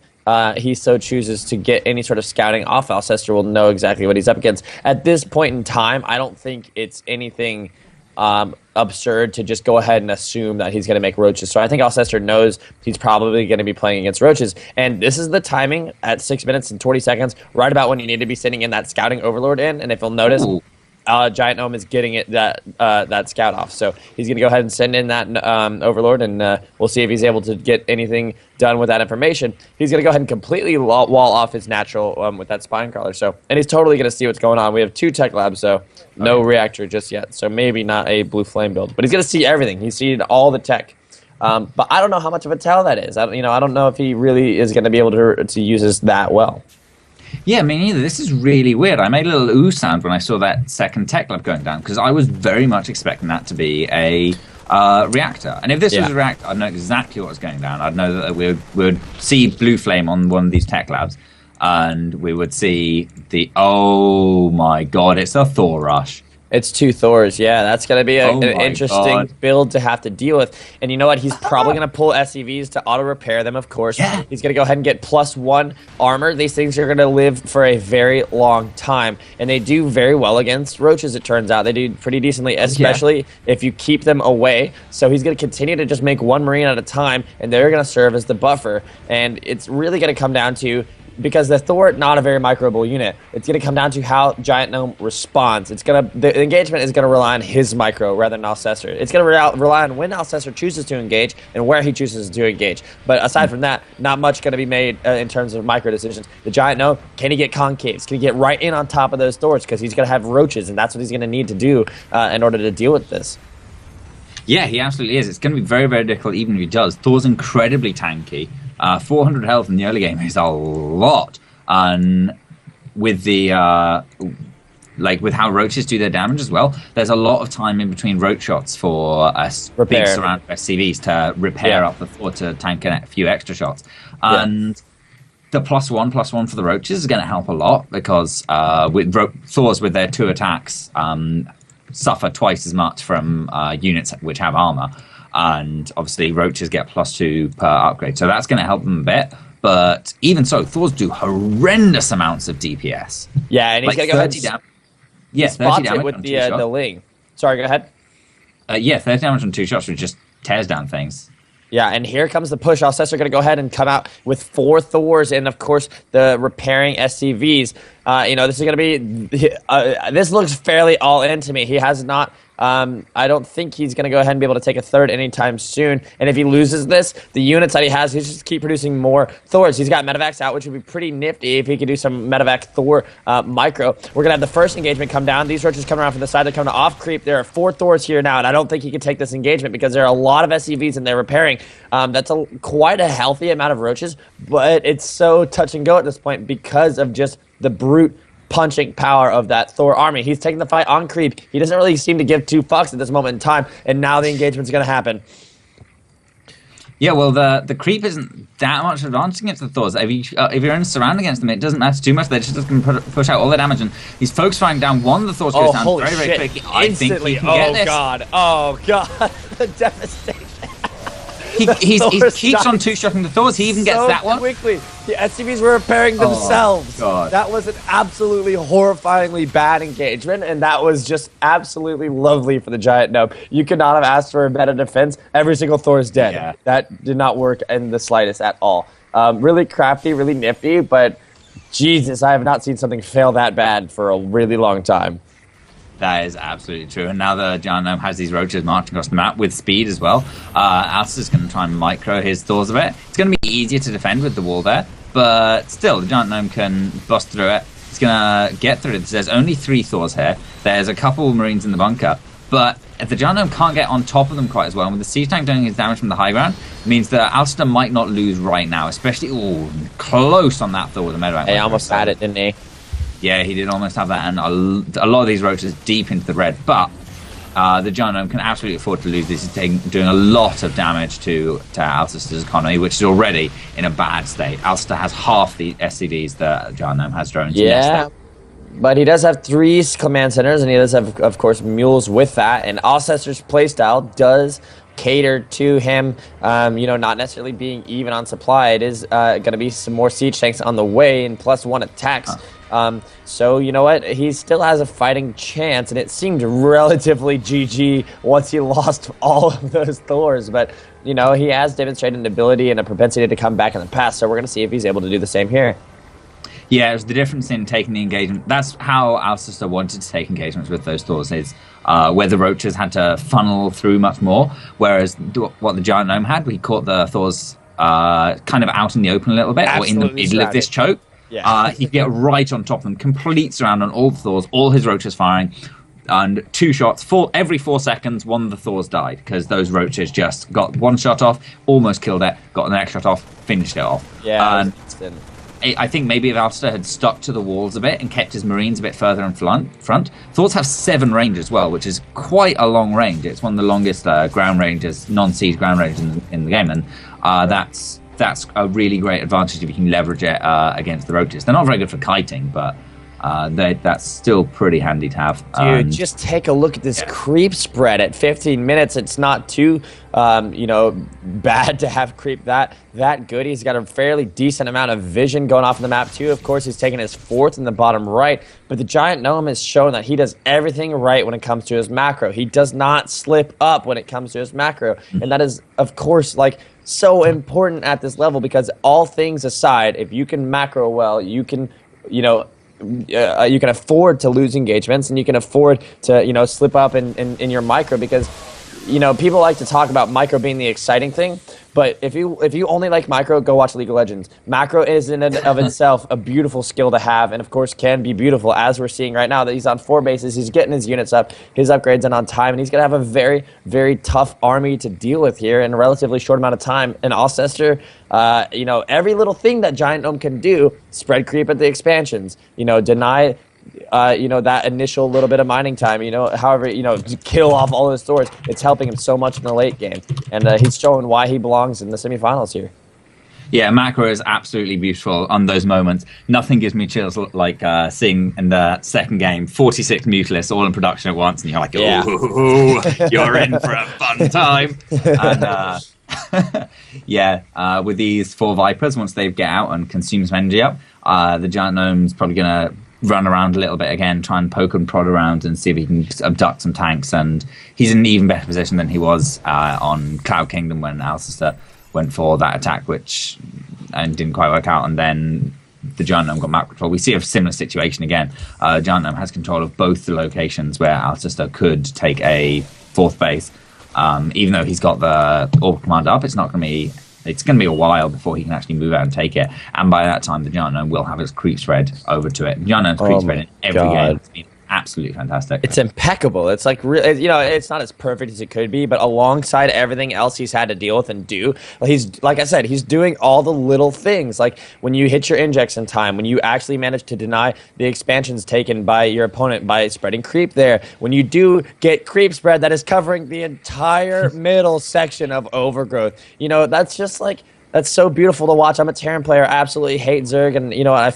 he so chooses to get any sort of scouting off, Alceister will know exactly what he's up against. At this point in time, I don't think it's anything absurd to just go ahead and assume that he's going to make roaches. So I think Alceister knows he's probably going to be playing against roaches. And this is the timing at 6 minutes and 20 seconds, right about when you need to be sending in that scouting overlord in. And if you'll notice, Giant Gnome is getting it that scout off. So he's going to go ahead and send in that overlord, and we'll see if he's able to get anything done with that information. He's going to go ahead and completely wall off his natural with that spine crawler. So, and he's totally going to see what's going on. We have 2 tech labs, so no reactor just yet. So maybe not a blue flame build, but he's going to see everything. He's seen all the tech. But I don't know how much of a tell that is. I don't know if he really is going to be able to use this that well. Yeah, me neither. This is really weird. I made a little ooh sound when I saw that second tech lab going down, because I was very much expecting that to be a reactor. And if this was a reactor, I'd know exactly what was going down. I'd know that we would see blue flame on one of these tech labs, and we would see oh my god, it's a Thor rush. It's 2 Thors, yeah. That's going to be an interesting build to have to deal with. And you know what? He's probably going to pull SCVs to auto-repair them, of course. Yeah. He's going to go ahead and get +1 armor. These things are going to live for a very long time. And they do very well against roaches, it turns out. They do pretty decently, especially if you keep them away. So he's going to continue to just make 1 Marine at a time, and they're going to serve as the buffer. And it's really going to come down to, because the Thor, not a very microable unit, it's going to come down to how Giant Gnome responds. The engagement is going to rely on his micro rather than Alceister. It's going to rely on when Alceister chooses to engage and where he chooses to engage. But aside from that, not much going to be made in terms of micro decisions. The Giant Gnome, can he get concaves? Can he get right in on top of those Thors? Because he's going to have roaches, and that's what he's going to need to do in order to deal with this. Yeah, he absolutely is. It's going to be very, very difficult even if he does. Thor's incredibly tanky. 400 health in the early game is a lot, and with the with how roaches do their damage as well, there's a lot of time in between roach shots for big surround SCVs to repair up the Thor to tank a few extra shots, and the +1/+1 for the roaches is going to help a lot, because with Thors with their 2 attacks suffer twice as much from units which have armor. And obviously, roaches get +2 per upgrade, so that's going to help them a bit. But even so, Thors do horrendous amounts of DPS. Yeah, and he's going to go ahead and he 30 damage with the Ling. Sorry, go ahead. 30 damage on 2 shots, which just tears down things. Yeah, and here comes the push. Alceister going to go ahead and come out with 4 Thors, and of course the repairing SCVs. This is going to be. This looks fairly all in to me. He has not. I don't think he's going to go ahead and be able to take a third anytime soon. And if he loses this, the units that he has, he's just keep producing more Thors. He's got Medivacs out, which would be pretty nifty if he could do some Medivac Thor micro. We're going to have the first engagement come down. These roaches coming around from the side. They're coming to off creep. There are 4 Thors here now, and I don't think he can take this engagement because there are a lot of SCVs and they're repairing. That's quite a healthy amount of roaches, but it's so touch and go at this point because of just the brute punching power of that Thor army. He's taking the fight on creep. He doesn't really seem to give 2 fucks at this moment in time, and now the engagement's going to happen. Yeah, well, the creep isn't that much advantage against the Thors. If you're in surround against them, it doesn't matter too much. They're just going to push out all their damage, and he's focus firing down. One of the Thors goes down very, very quickly. I think he can get this. Oh, God. The devastation. He keeps on two-shotting the Thors. He even gets that one. Quickly. The SCVs were repairing themselves. God. That was an absolutely horrifyingly bad engagement, and that was just absolutely lovely for the Giant Gnome. You could not have asked for a better defense. Every single Thor is dead. Yeah. That did not work in the slightest at all. Really crafty, really nifty, but Jesus, I have not seen something fail that bad for a really long time. That is absolutely true. And now the Giant Gnome has these roaches marching across the map with speed as well. Alceister's going to try and micro his Thors a bit. It's going to be easier to defend with the wall there, but still, the Giant Gnome can bust through it. He's going to get through it. There's only 3 Thors here. There's a couple Marines in the bunker, but the Giant Gnome can't get on top of them quite as well. And with the siege tank doing his damage from the high ground, it means that Alceister might not lose right now, especially close on that Thor with the medevac. He almost had it, didn't he? Yeah, he did almost have that, and a lot of these roaches deep into the red. But the Giant Gnome can absolutely afford to lose this. He's doing a lot of damage to Alceister's economy, which is already in a bad state. Alceister has half the SCVs that Giant Gnome has drones. Yeah, but he does have 3 command centers, and he does have, of course, mules with that. And Alceister's playstyle does cater to him, not necessarily being even on supply. It is going to be some more siege tanks on the way and +1 attacks. So, you know what? He still has a fighting chance, and it seemed relatively GG once he lost all of those Thors. But, he has demonstrated an ability and a propensity to come back in the past, so we're going to see if he's able to do the same here. Yeah, it was the difference in taking the engagement. That's how Alceister wanted to take engagements with those Thors, is where the roaches had to funnel through much more, whereas what the Giant Gnome had, we caught the Thors kind of out in the open a little bit, or in the middle of this choke. Yeah. He'd get right on top of them, complete surround on all the Thors, all his roaches firing, and 2 shots. Every 4 seconds, one of the Thors died, because those roaches just got 1 shot off, almost killed it, got the next shot off, finished it off. Yeah, I think maybe if Alceister had stuck to the walls a bit and kept his Marines a bit further in front. Thors have 7 range as well, which is quite a long range. It's one of the longest ground ranges, non-siege ground ranges in the game, and that's a really great advantage if you can leverage it against the roaches. They're not very good for kiting, but that's still pretty handy to have. Dude, just take a look at this creep spread at 15 minutes. It's not too, bad to have creep that good. He's got a fairly decent amount of vision going off in the map, too. Of course, he's taking his 4th in the bottom right, but the Giant Gnome has shown that he does everything right when it comes to his macro. He does not slip up when it comes to his macro, and that is, of course, so important at this level, because all things aside, if you can macro well, you can, you can afford to lose engagements, and you can afford to, slip up in your micro, because, people like to talk about micro being the exciting thing, but if you only like micro, go watch League of Legends. Macro is in and of itself a beautiful skill to have, and of course can be beautiful, as we're seeing right now that he's on 4 bases, he's getting his units up, his upgrades in on time, and he's going to have a very, very tough army to deal with here in a relatively short amount of time. And Alceister, every little thing that Giant Gnome can do, spread creep at the expansions, deny that initial little bit of mining time, however, to kill off all his Thors, it's helping him so much in the late game. And he's showing why he belongs in the semifinals here. Yeah, macro is absolutely beautiful on those moments. Nothing gives me chills like seeing in the second game 46 Mutalists all in production at once, and you're like, ooh, you're in for a fun time. And with these 4 Vipers, once they get out and consume some energy up, the Giant Gnome's probably going to run around a little bit again, try and poke and prod around and see if he can abduct some tanks. And he's in an even better position than he was on Cloud Kingdom when Alceister went for that attack, which didn't quite work out. And then the Giant Gnome got map control. We see a similar situation again. Giant Gnome has control of both the locations where Alceister could take a 4th base. Even though he's got the Orbital Command up, it's going to be a while before he can actually move out and take it. And by that time, the Giant Gnome will have his creep spread over to it. The Giant Gnome's creep spread in every game. It's been absolutely fantastic. It's impeccable. It's it's not as perfect as it could be, but alongside everything else he's had to deal with and do, like I said, he's doing all the little things. Like when you hit your injects in time, when you actually manage to deny the expansions taken by your opponent by spreading creep there, when you do get creep spread that is covering the entire middle section of Overgrowth, that's just that's so beautiful to watch. I'm a Terran player. I absolutely hate Zerg, and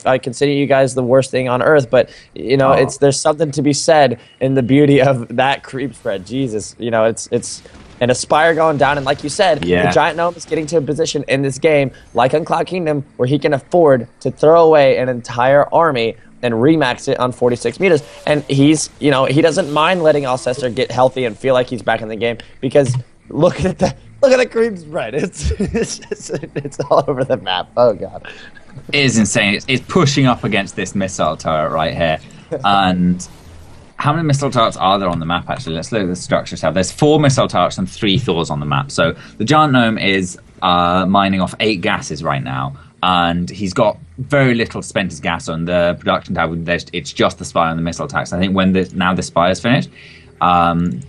I consider you guys the worst thing on earth. But there's something to be said in the beauty of that creep spread. Jesus, it's and a Spire going down. And like you said, the Giant Gnome is getting to a position in this game, like on Cloud Kingdom, where he can afford to throw away an entire army and remax it on 46 meters. And he's, he doesn't mind letting Alceister get healthy and feel like he's back in the game, because look at the creep spread. It's all over the map. Oh god. It is insane. It's pushing up against this missile turret right here. And how many missile turrets are there on the map, actually? Let's look at the structure tab. There's 4 missile turrets and 3 Thors on the map. So the Giant Gnome is mining off 8 gases right now. And he's got very little spent his gas on the production tab. It's just the Spire and the missile attacks. I think when the Spire is finished, Giant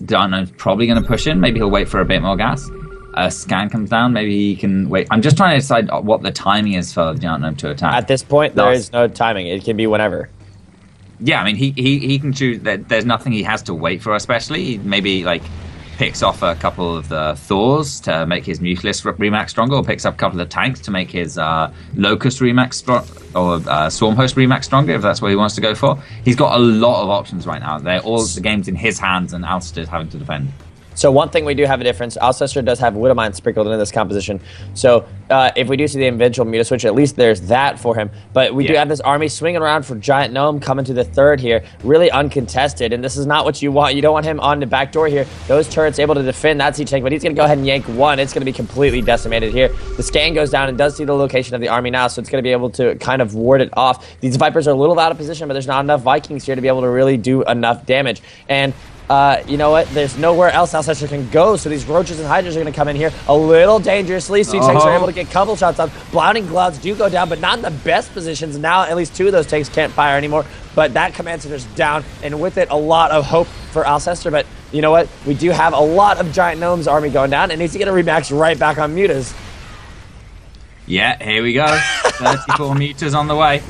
Gnome's probably going to push in. Maybe he'll wait for a bit more gas. A scan comes down, maybe he can wait. I'm just trying to decide what the timing is for the Giant Gnome to attack. At this point, there is no timing. It can be whenever. Yeah, I mean, he can choose. There's nothing he has to wait for, especially. He maybe, picks off a couple of the Thors to make his Nucleus Remax stronger, or picks up a couple of the tanks to make his Locust Remax or Swarmhost Remax stronger, if that's what he wants to go for. He's got a lot of options right now. The game's in his hands, and Alceister's having to defend. So one thing we do have a difference, Alceister does have Widowmine sprinkled into this composition. So if we do see the eventual Muta switch, at least there's that for him. But we do have this army swinging around for Giant Gnome coming to the third here, really uncontested. And this is not what you want. You don't want him on the back door here. Those turrets able to defend that siege tank, but he's going to go ahead and yank one. It's going to be completely decimated here. The scan goes down and does see the location of the army now, so it's going to be able to kind of ward it off. These Vipers are a little out of position, but there's not enough Vikings here to be able to really do enough damage. And you know what? There's nowhere else Alceister can go, so these Roaches and Hydras are going to come in here a little dangerously. Siege tanks are able to get a couple shots on. Blinding Clouds do go down, but not in the best positions. Now at least 2 of those tanks can't fire anymore, but that command center's down, and with it, a lot of hope for Alceister. But you know what? We do have a lot of Giant Gnome's army going down, and needs to get a remax right back on Mutas. Yeah, here we go. 34 Mutas on the way.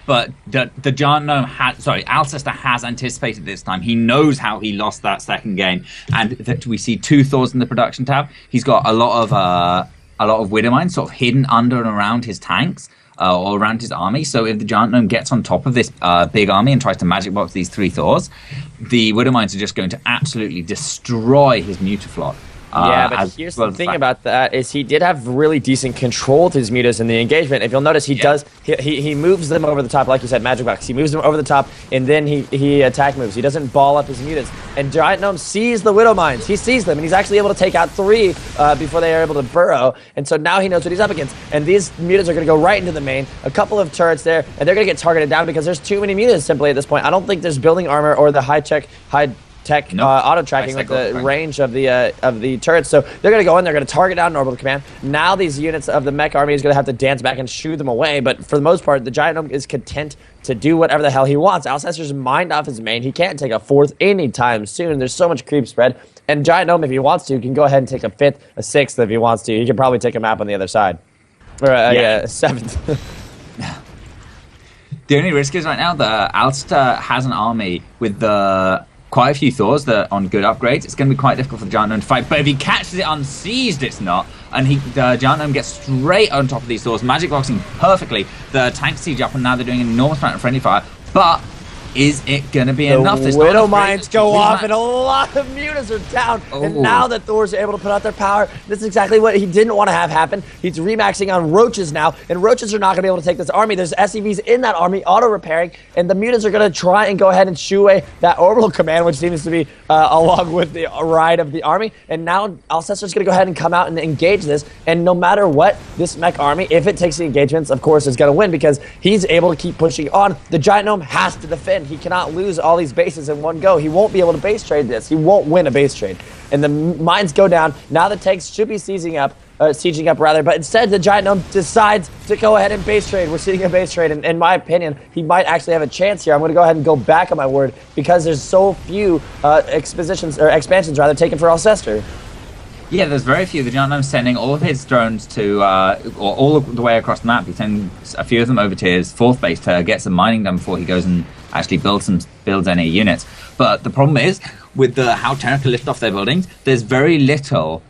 But the Giant Gnome Alceister has anticipated this time. He knows how he lost that second game, and that we see 2 Thors in the production tab. He's got a lot of Widowmine sort of hidden under and around his tanks, or around his army. So if the Giant Gnome gets on top of this big army and tries to magic box these 3 Thors, the Widowmines are just going to absolutely destroy his Mutaflot. Yeah, but here's the thing about that is he did have really decent control of his Mutas in the engagement. If you'll notice, he moves them over the top, like you said, Magic Box. He moves them over the top, and then he attack moves. He doesn't ball up his Mutas. And Giant Gnome sees the Widow Mines. He sees them, and he's actually able to take out 3 before they are able to burrow. And so now he knows what he's up against. And these Mutas are going to go right into the main. A couple of turrets there, and they're going to get targeted down because there's too many Mutas simply at this point. I don't think there's building armor or the high tech auto tracking with the range of the turrets. So they're going to go in, they're going to target down an orbital command. Now these units of the mech army is going to have to dance back and shoo them away, but for the most part, the Giant Gnome is content to do whatever the hell he wants. Alceister's mined off his main. He can't take a 4th anytime soon. There's so much creep spread. And Giant Gnome, if he wants to, can go ahead and take a 5th, a 6th if he wants to. He can probably take a map on the other side. Or a 7th. The only risk is right now that Alceister has an army with quite a few Thors that are on good upgrades. It's going to be quite difficult for the Giant Gnome to fight, but if he catches it unseized, it's not. And the Giant Gnome gets straight on top of these Thors, magic boxing perfectly. The tanks siege up, and now they're doing an enormous amount of friendly fire. But is it going to be enough? The Widow Mines go off, and a lot of Mutas are down. And now that Thors are able to put out their power, this is exactly what he didn't want to have happen. He's remaxing on Roaches now, and Roaches are not going to be able to take this army. There's SCVs in that army auto-repairing, and the Mutas are going to try and go ahead and shoo away that orbital command, which seems to be along with the ride of the army. And now Alceister's going to go ahead and come out and engage this, and no matter what, this mech army, if it takes the engagements, of course, is going to win because he's able to keep pushing on. The Giant Gnome has to defend. He cannot lose all these bases in one go. He won't be able to base trade this. He won't win a base trade. And the mines go down. Now the tanks should be sieging up, but instead the Giant Gnome decides to go ahead and base trade. We're seeing a base trade, and in my opinion, he might actually have a chance here. I'm going to go ahead and go back on my word because there's so few expansions taken for Alceister. Yeah, there's very few. The Giant Gnome's sending all of his drones to, all the way across the map. He's sending a few of them over to his 4th base to get some mining done before he goes and actually builds any units. But the problem is, with how Terra can lift off their buildings, there's very little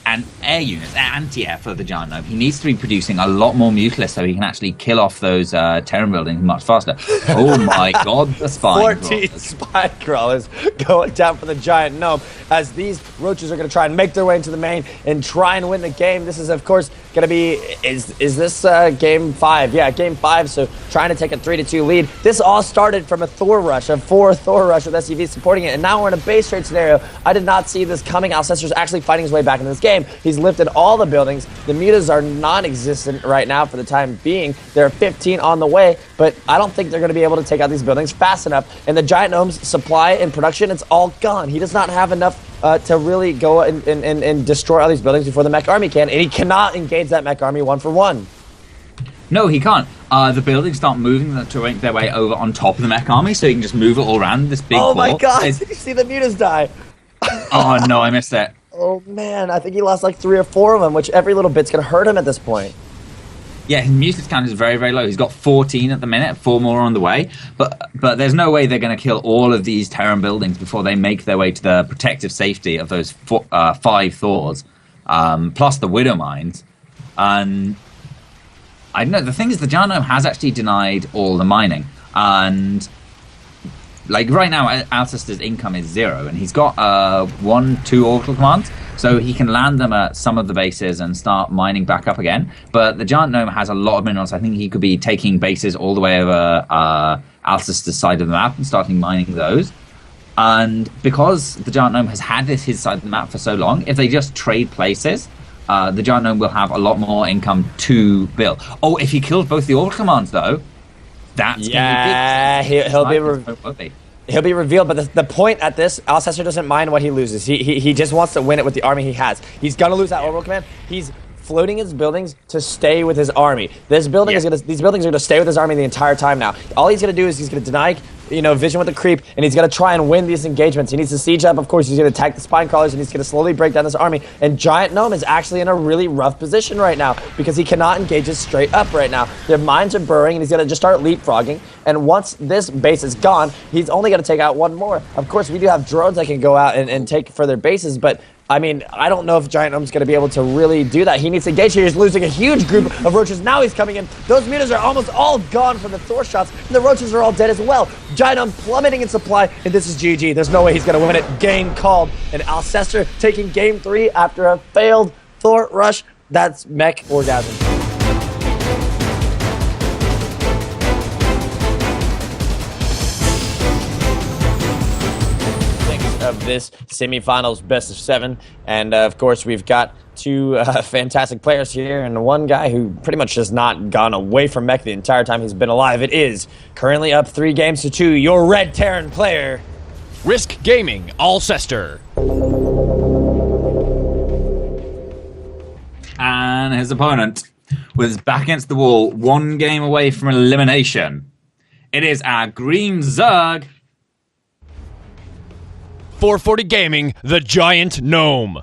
and air units, anti-air for the Giant Gnome. He needs to be producing a lot more Mutalisk so he can actually kill off those Terran buildings much faster. Oh my god, the spine 14 crawlers. spine crawlers going down for the Giant Gnome as these roaches are going to try and make their way into the main and try and win the game. This is, of course, going to be, is this game 5? Yeah, game 5, so trying to take a 3-2 lead. This all started from a Thor rush, a 4 Thor rush with SCV supporting it, and now we're in a base trade scenario. I did not see this coming. Alceister's actually fighting his way back into this game. He's lifted all the buildings. The mutas are non-existent right now for the time being. There are 15 on the way, but I don't think they're going to be able to take out these buildings fast enough. And the Giant Gnome's supply and production, it's all gone. He does not have enough to really go and destroy all these buildings before the mech army can, and he cannot engage that mech army 1-for-1. No, he can't. The buildings start moving to make their way over on top of the mech army, so he can just move it all around this big Oh ball. my god, did you see the mutas die? Oh no, I missed it. Oh man, I think he lost like 3 or 4 of them, which every little bit's gonna hurt him at this point. Yeah, his Mutalisk count is very, very low. He's got 14 at the minute, 4 more on the way. But there's no way they're going to kill all of these Terran buildings before they make their way to the protective safety of those 5 Thors, plus the Widow Mines. And I don't know, the thing is the Giant Gnome has actually denied all the mining. And like right now, Alceister's income is 0, and he's got 1-2 orbital commands, so he can land them at some of the bases and start mining back up again. But the Giant Gnome has a lot of minerals. I think he could be taking bases all the way over Alceister's side of the map and starting mining those. And because the Giant Gnome has had his side of the map for so long, if they just trade places, the Giant Gnome will have a lot more income to build. Oh, if he kills both the orbital commands, though, that's yeah, he'll be revealed. But the point at this, Alceister doesn't mind what he loses. He just wants to win it with the army he has. He's gonna lose that orbital command. He's floating his buildings to stay with his army. These buildings are gonna stay with his army the entire time now. All he's gonna do is he's gonna deny vision with the creep, and he's gonna try and win these engagements. He needs to siege up, of course. He's gonna attack the spine crawlers, and he's gonna slowly break down this army. And Giant Gnome is actually in a really rough position right now because he cannot engage us straight up right now. Their mines are burrowing, and he's gonna just start leapfrogging. And once this base is gone, he's only gonna take out 1 more. Of course, we do have drones that can go out and take further bases, but I mean, I don't know if Giant Gnome's going to be able to really do that. He needs to engage here. He's losing a huge group of roaches. Now he's coming in. Those mutas are almost all gone from the Thor shots, and the roaches are all dead as well. Giant Gnome plummeting in supply, and this is GG. There's no way he's going to win it. Game called. And Alceister taking game 3 after a failed Thor rush. That's mech orgasm. Of this semifinals best of 7, and of course we've got 2 fantastic players here and one guy who pretty much has not gone away from mech the entire time he's been alive. It is currently up 3-2, your red Terran player, Risk Gaming, Alceister. And his opponent was back against the wall, 1 game away from elimination. It is our green Zerg. 440 Gaming, the Giant Gnome.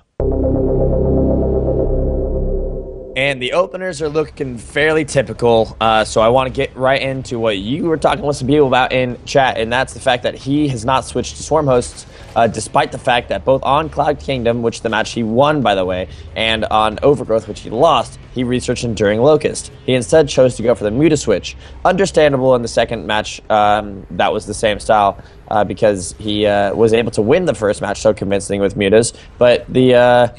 And the openers are looking fairly typical, so I want to get right into what you were talking with some people about in chat, and that's the fact that he has not switched to Swarm Hosts, despite the fact that both on Cloud Kingdom, which the match he won, by the way, and on Overgrowth, which he lost, he researched Enduring Locust. He instead chose to go for the Muta switch. Understandable in the second match, that was the same style, because he was able to win the first match so convincingly with Mutas, but the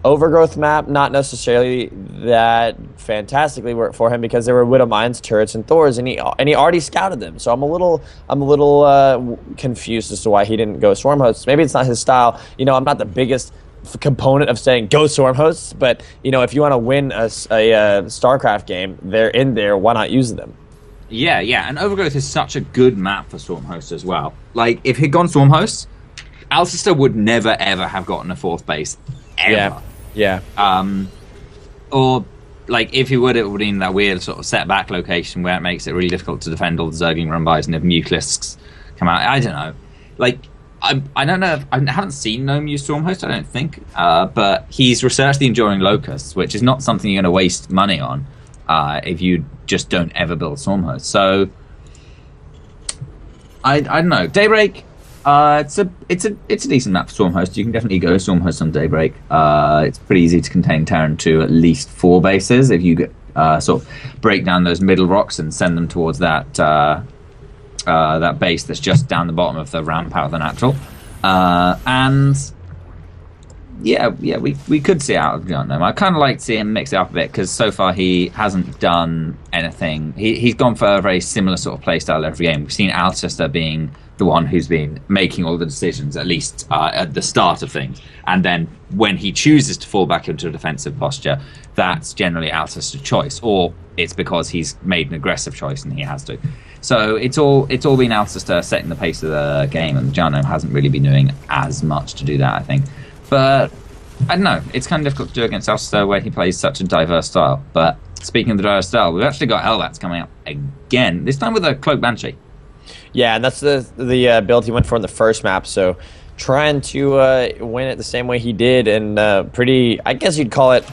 Overgrowth map, not necessarily that fantastically worked for him because there were Widow Mines, turrets, and Thors, and he already scouted them. So I'm a little confused as to why he didn't go Swarm Hosts. Maybe it's not his style. I'm not the biggest component of saying go Swarm Hosts, but if you want to win a StarCraft game, they're in there. Why not use them? Yeah, and Overgrowth is such a good map for Swarm Hosts as well. Like if he'd gone Swarm Hosts, Alceister would never ever have gotten a 4th base. Ever. Yeah. Or like if he would, it would be in that weird sort of setback location where it makes it really difficult to defend all the Zergling run-bys and if Mutalisks come out. I don't know. Like I don't know. I haven't seen Gnome use Stormhost, I don't think. But he's researched the Enduring Locusts, which is not something you're going to waste money on if you just don't ever build Stormhost. So I don't know. Daybreak. It's a decent map for Stormhost. You can definitely go Stormhost on Daybreak. It's pretty easy to contain Terran to at least 4 bases if you get, sort of break down those middle rocks and send them towards that that base that's just down the bottom of the ramp out of the natural. And yeah, we could see out of GiantNome. I kind of like to see him mix it up a bit because so far he hasn't done anything. He's gone for a very similar sort of playstyle every game. We've seen Alceister being the one who's been making all the decisions, at least at the start of things. And then when he chooses to fall back into a defensive posture, that's generally Alceister's choice, or it's because he's made an aggressive choice and he has to. So it's all been Alceister setting the pace of the game, and GiantNome hasn't really been doing as much to do that, I think. But I don't know, it's kind of difficult to do against Alceister where he plays such a diverse style. But speaking of the diverse style, we've actually got Hellbats coming up again, this time with a Cloak Banshee. Yeah, and that's the build he went for in the first map, so trying to win it the same way he did in pretty, I guess you'd call it,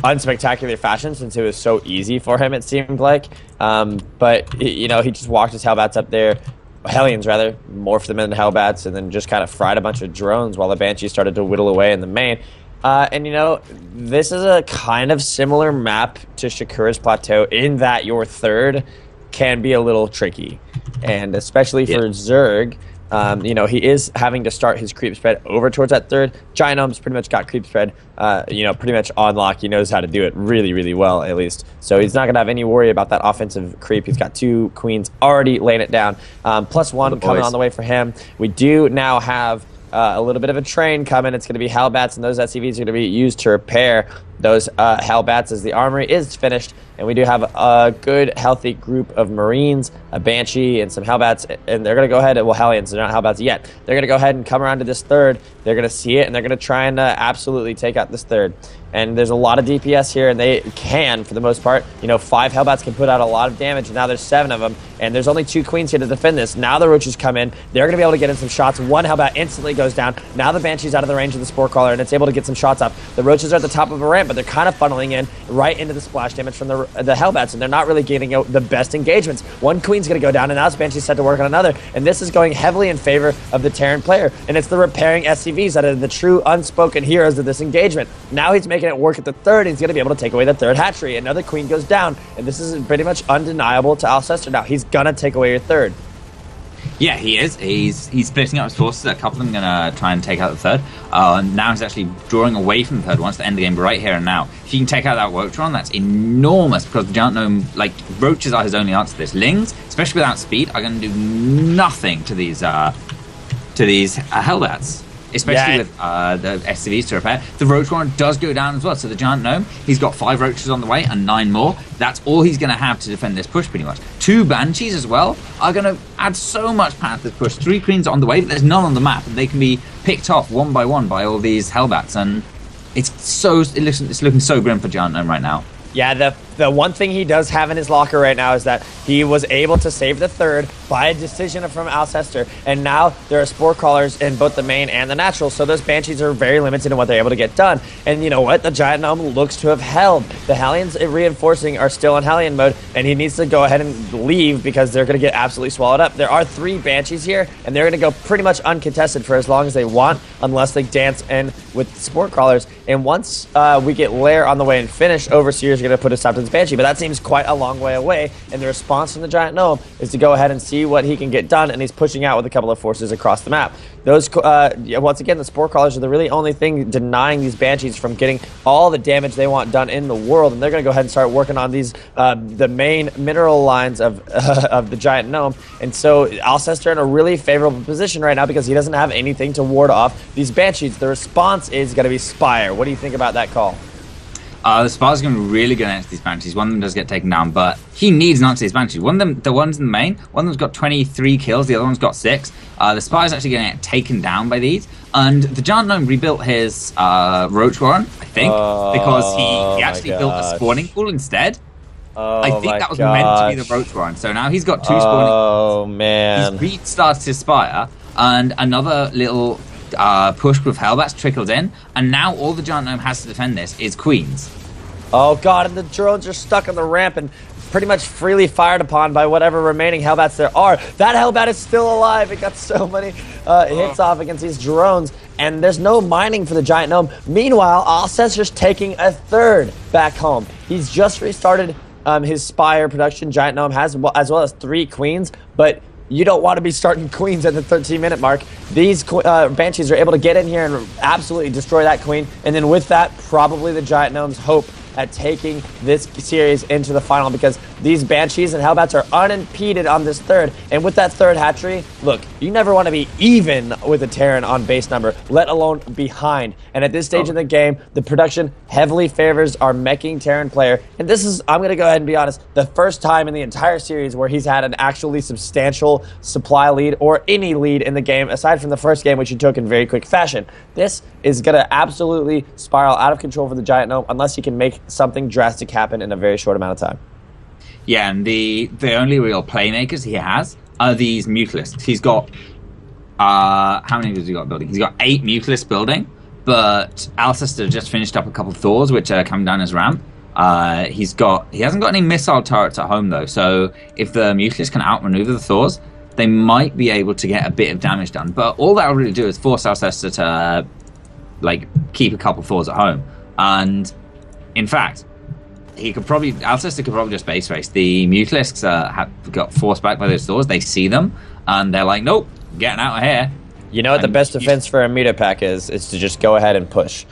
unspectacular fashion, since it was so easy for him, it seemed like. But, you know, he just walked his Hellbats up there, Hellions rather, morphed them into Hellbats, and then just kind of fried a bunch of drones while the Banshee started to whittle away in the main. And, you know, this is a kind of similar map to Shakura's Plateau in that your third can be a little tricky. And especially for Zerg, you know, he is having to start his creep spread over towards that third. GiantNome's pretty much got creep spread, you know, pretty much on lock. He knows how to do it really, really well, at least. So he's not going to have any worry about that offensive creep. He's got 2 queens already laying it down. +1 coming on the way for him. We do now have a little bit of a train coming. It's going to be Hellbats, and those SCVs are going to be used to repair those Hellbats as the armory is finished. And we do have a good, healthy group of Marines, a Banshee, and some Hellbats. And they're going to go ahead and, well, Hellions, they're not Hellbats yet. They're going to go ahead and come around to this third. They're going to see it, and they're going to try and absolutely take out this third. And there's a lot of DPS here, and they can, for the most part. You know, 5 Hellbats can put out a lot of damage, and now there's 7 of them. And there's only 2 queens here to defend this. Now the Roaches come in. They're going to be able to get in some shots. 1 Hellbat instantly goes down. Now the Banshee's out of the range of the Spore Crawler, and it's able to get some shots off. The Roaches are at the top of a ramp, but they're kind of funneling in right into the splash damage from the Hellbats, and they're not really getting the best engagements. 1 queen's going to go down, and now this Banshee's set to work on another. And this is going heavily in favor of the Terran player. And it's the repairing SCVs that are the true unspoken heroes of this engagement. Now he's making it work at the third. He's going to be able to take away the third hatchery. Another queen goes down, and this is pretty much undeniable to Alceister now. He's going to take away your third. Yeah, he is. He's splitting up his forces. A couple of them are going to try and take out the third. And now he's actually drawing away from the third. Wants to end the game right here and now. If you can take out that Roachron, that's enormous, because the GiantNome, like, Roaches are his only answer to this. Lings, especially without speed, are going to do nothing to these Hellbats. Especially with the SCVs to repair. The Roachron does go down as well. So the GiantNome, he's got 5 Roaches on the way and 9 more. That's all he's going to have to defend this push, pretty much. 2 Banshees as well are going to add so much power to this push. 3 Queens on the way, but there's none on the map. And they can be picked off one by one by all these Hellbats. And it's looking so grim for GiantNome right now. Yeah, the one thing he does have in his locker right now is that he was able to save the third by a decision from Alceister, and now there are Spore Crawlers in both the main and the natural, so those Banshees are very limited in what they're able to get done. And you know what? The GiantNome looks to have held. The Hellions reinforcing are still in Hellion mode, and he needs to go ahead and leave because they're going to get absolutely swallowed up. There are 3 Banshees here, and they're going to go pretty much uncontested for as long as they want, unless they dance in with Spore Crawlers. And once we get Lair on the way and finish, Overseer's going to put a stop to this Banshee, but that seems quite a long way away, and the response from the GiantNome is to go ahead and see what he can get done, and he's pushing out with a couple of forces across the map. Those, once again, the Spore Crawlers are the really only thing denying these Banshees from getting all the damage they want done in the world, and they're going to go ahead and start working on these, the main mineral lines of the GiantNome. And so Alceister in a really favorable position right now because he doesn't have anything to ward off these Banshees. The response is going to be Spire. What do you think about that call? The Spire's going to be really good against these Banshees. One of them does get taken down, but he needs an answer to these Banshees. One of them, the ones in the main, one of them's got 23 kills, the other one's got 6. The Spire's actually going to get taken down by these. And the GiantNome rebuilt his Roach Warren, I think, because he actually built a spawning pool instead. I think that was meant to be the Roach Warren. So now he's got 2 spawning pools. Oh, man. He's restarted his Spire, and another little push with Hellbats trickled in, and now all the GiantNome has to defend this is Queens. Oh god, and the drones are stuck on the ramp, and pretty much freely fired upon by whatever remaining Hellbats there are. That Hellbat is still alive. It got so many hits off against these drones, and there's no mining for the Giant Gnome. Meanwhile, Alceister's taking a third back home. He's just restarted his Spire production. Giant Gnome has, as well as 3 queens, but you don't want to be starting queens at the 13-minute mark. These Banshees are able to get in here and absolutely destroy that queen, and then with that, probably the Giant Gnome's hope at taking this series into the final, because these Banshees and Hellbats are unimpeded on this third. And with that third hatchery, look, you never want to be even with a Terran on base number, let alone behind. And at this stage in the game, the production heavily favors our meching Terran player. And this is, I'm going to go ahead and be honest, the first time in the entire series where he's had an actually substantial supply lead or any lead in the game, aside from the first game, which he took in very quick fashion. This is going to absolutely spiral out of control for the Giant Gnome unless he can make something drastic happen in a very short amount of time. Yeah, and the only real playmakers he has are these Mutalisks. He's got how many has he got building? He's got 8 Mutalisks building, but Alceister just finished up a couple of Thors, which are coming down his ramp. He hasn't got any missile turrets at home though, so if the Mutalisks can outmaneuver the Thors, they might be able to get a bit of damage done. But all that will really do is force Alceister to keep a couple Thors at home. And in fact, Alceister could probably just base race. The Mutalisks have got forced back by those Thors. They see them, and they're like, nope, getting out of here. You know what the best defense for a meter pack is to just go ahead and push.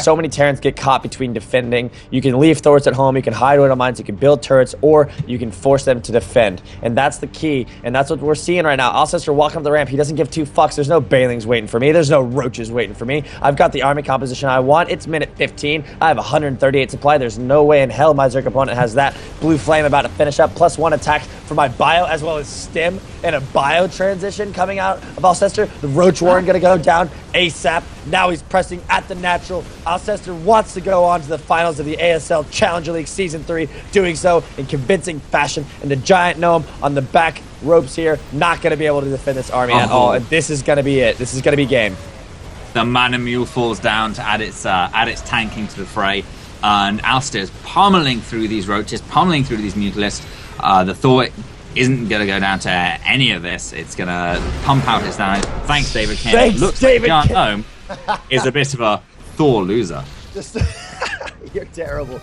So many Terrans get caught between defending. You can leave Thors at home, you can hide orbital mines, you can build turrets, or you can force them to defend. And that's the key, and that's what we're seeing right now. Alceister walking up the ramp, he doesn't give 2 fucks. There's no Bailings waiting for me. There's no Roaches waiting for me. I've got the army composition I want. It's minute 15. I have 138 supply. There's no way in hell my Zerg opponent has that. Blue Flame about to finish up, +1 attack for my bio, as well as stim and a bio transition coming out of Alceister. The Roach Warren gonna go down ASAP. Now he's pressing at the natural. Alceister wants to go on to the finals of the ASL Challenger League Season 3, doing so in convincing fashion. And the Giant Gnome on the back ropes here, not gonna be able to defend this army at all. And this is gonna be it. This is gonna be game. The Mana Mule falls down to add its tanking to the fray, and Alceister is pummeling through these Roaches, pummeling through these Mutalisks. The Thor isn't going to go down to any of this. It's going to pump out its damage. Thanks, David Kane. Thanks, Looks David like Giant Gnome is a bit of a Thor loser. You're terrible.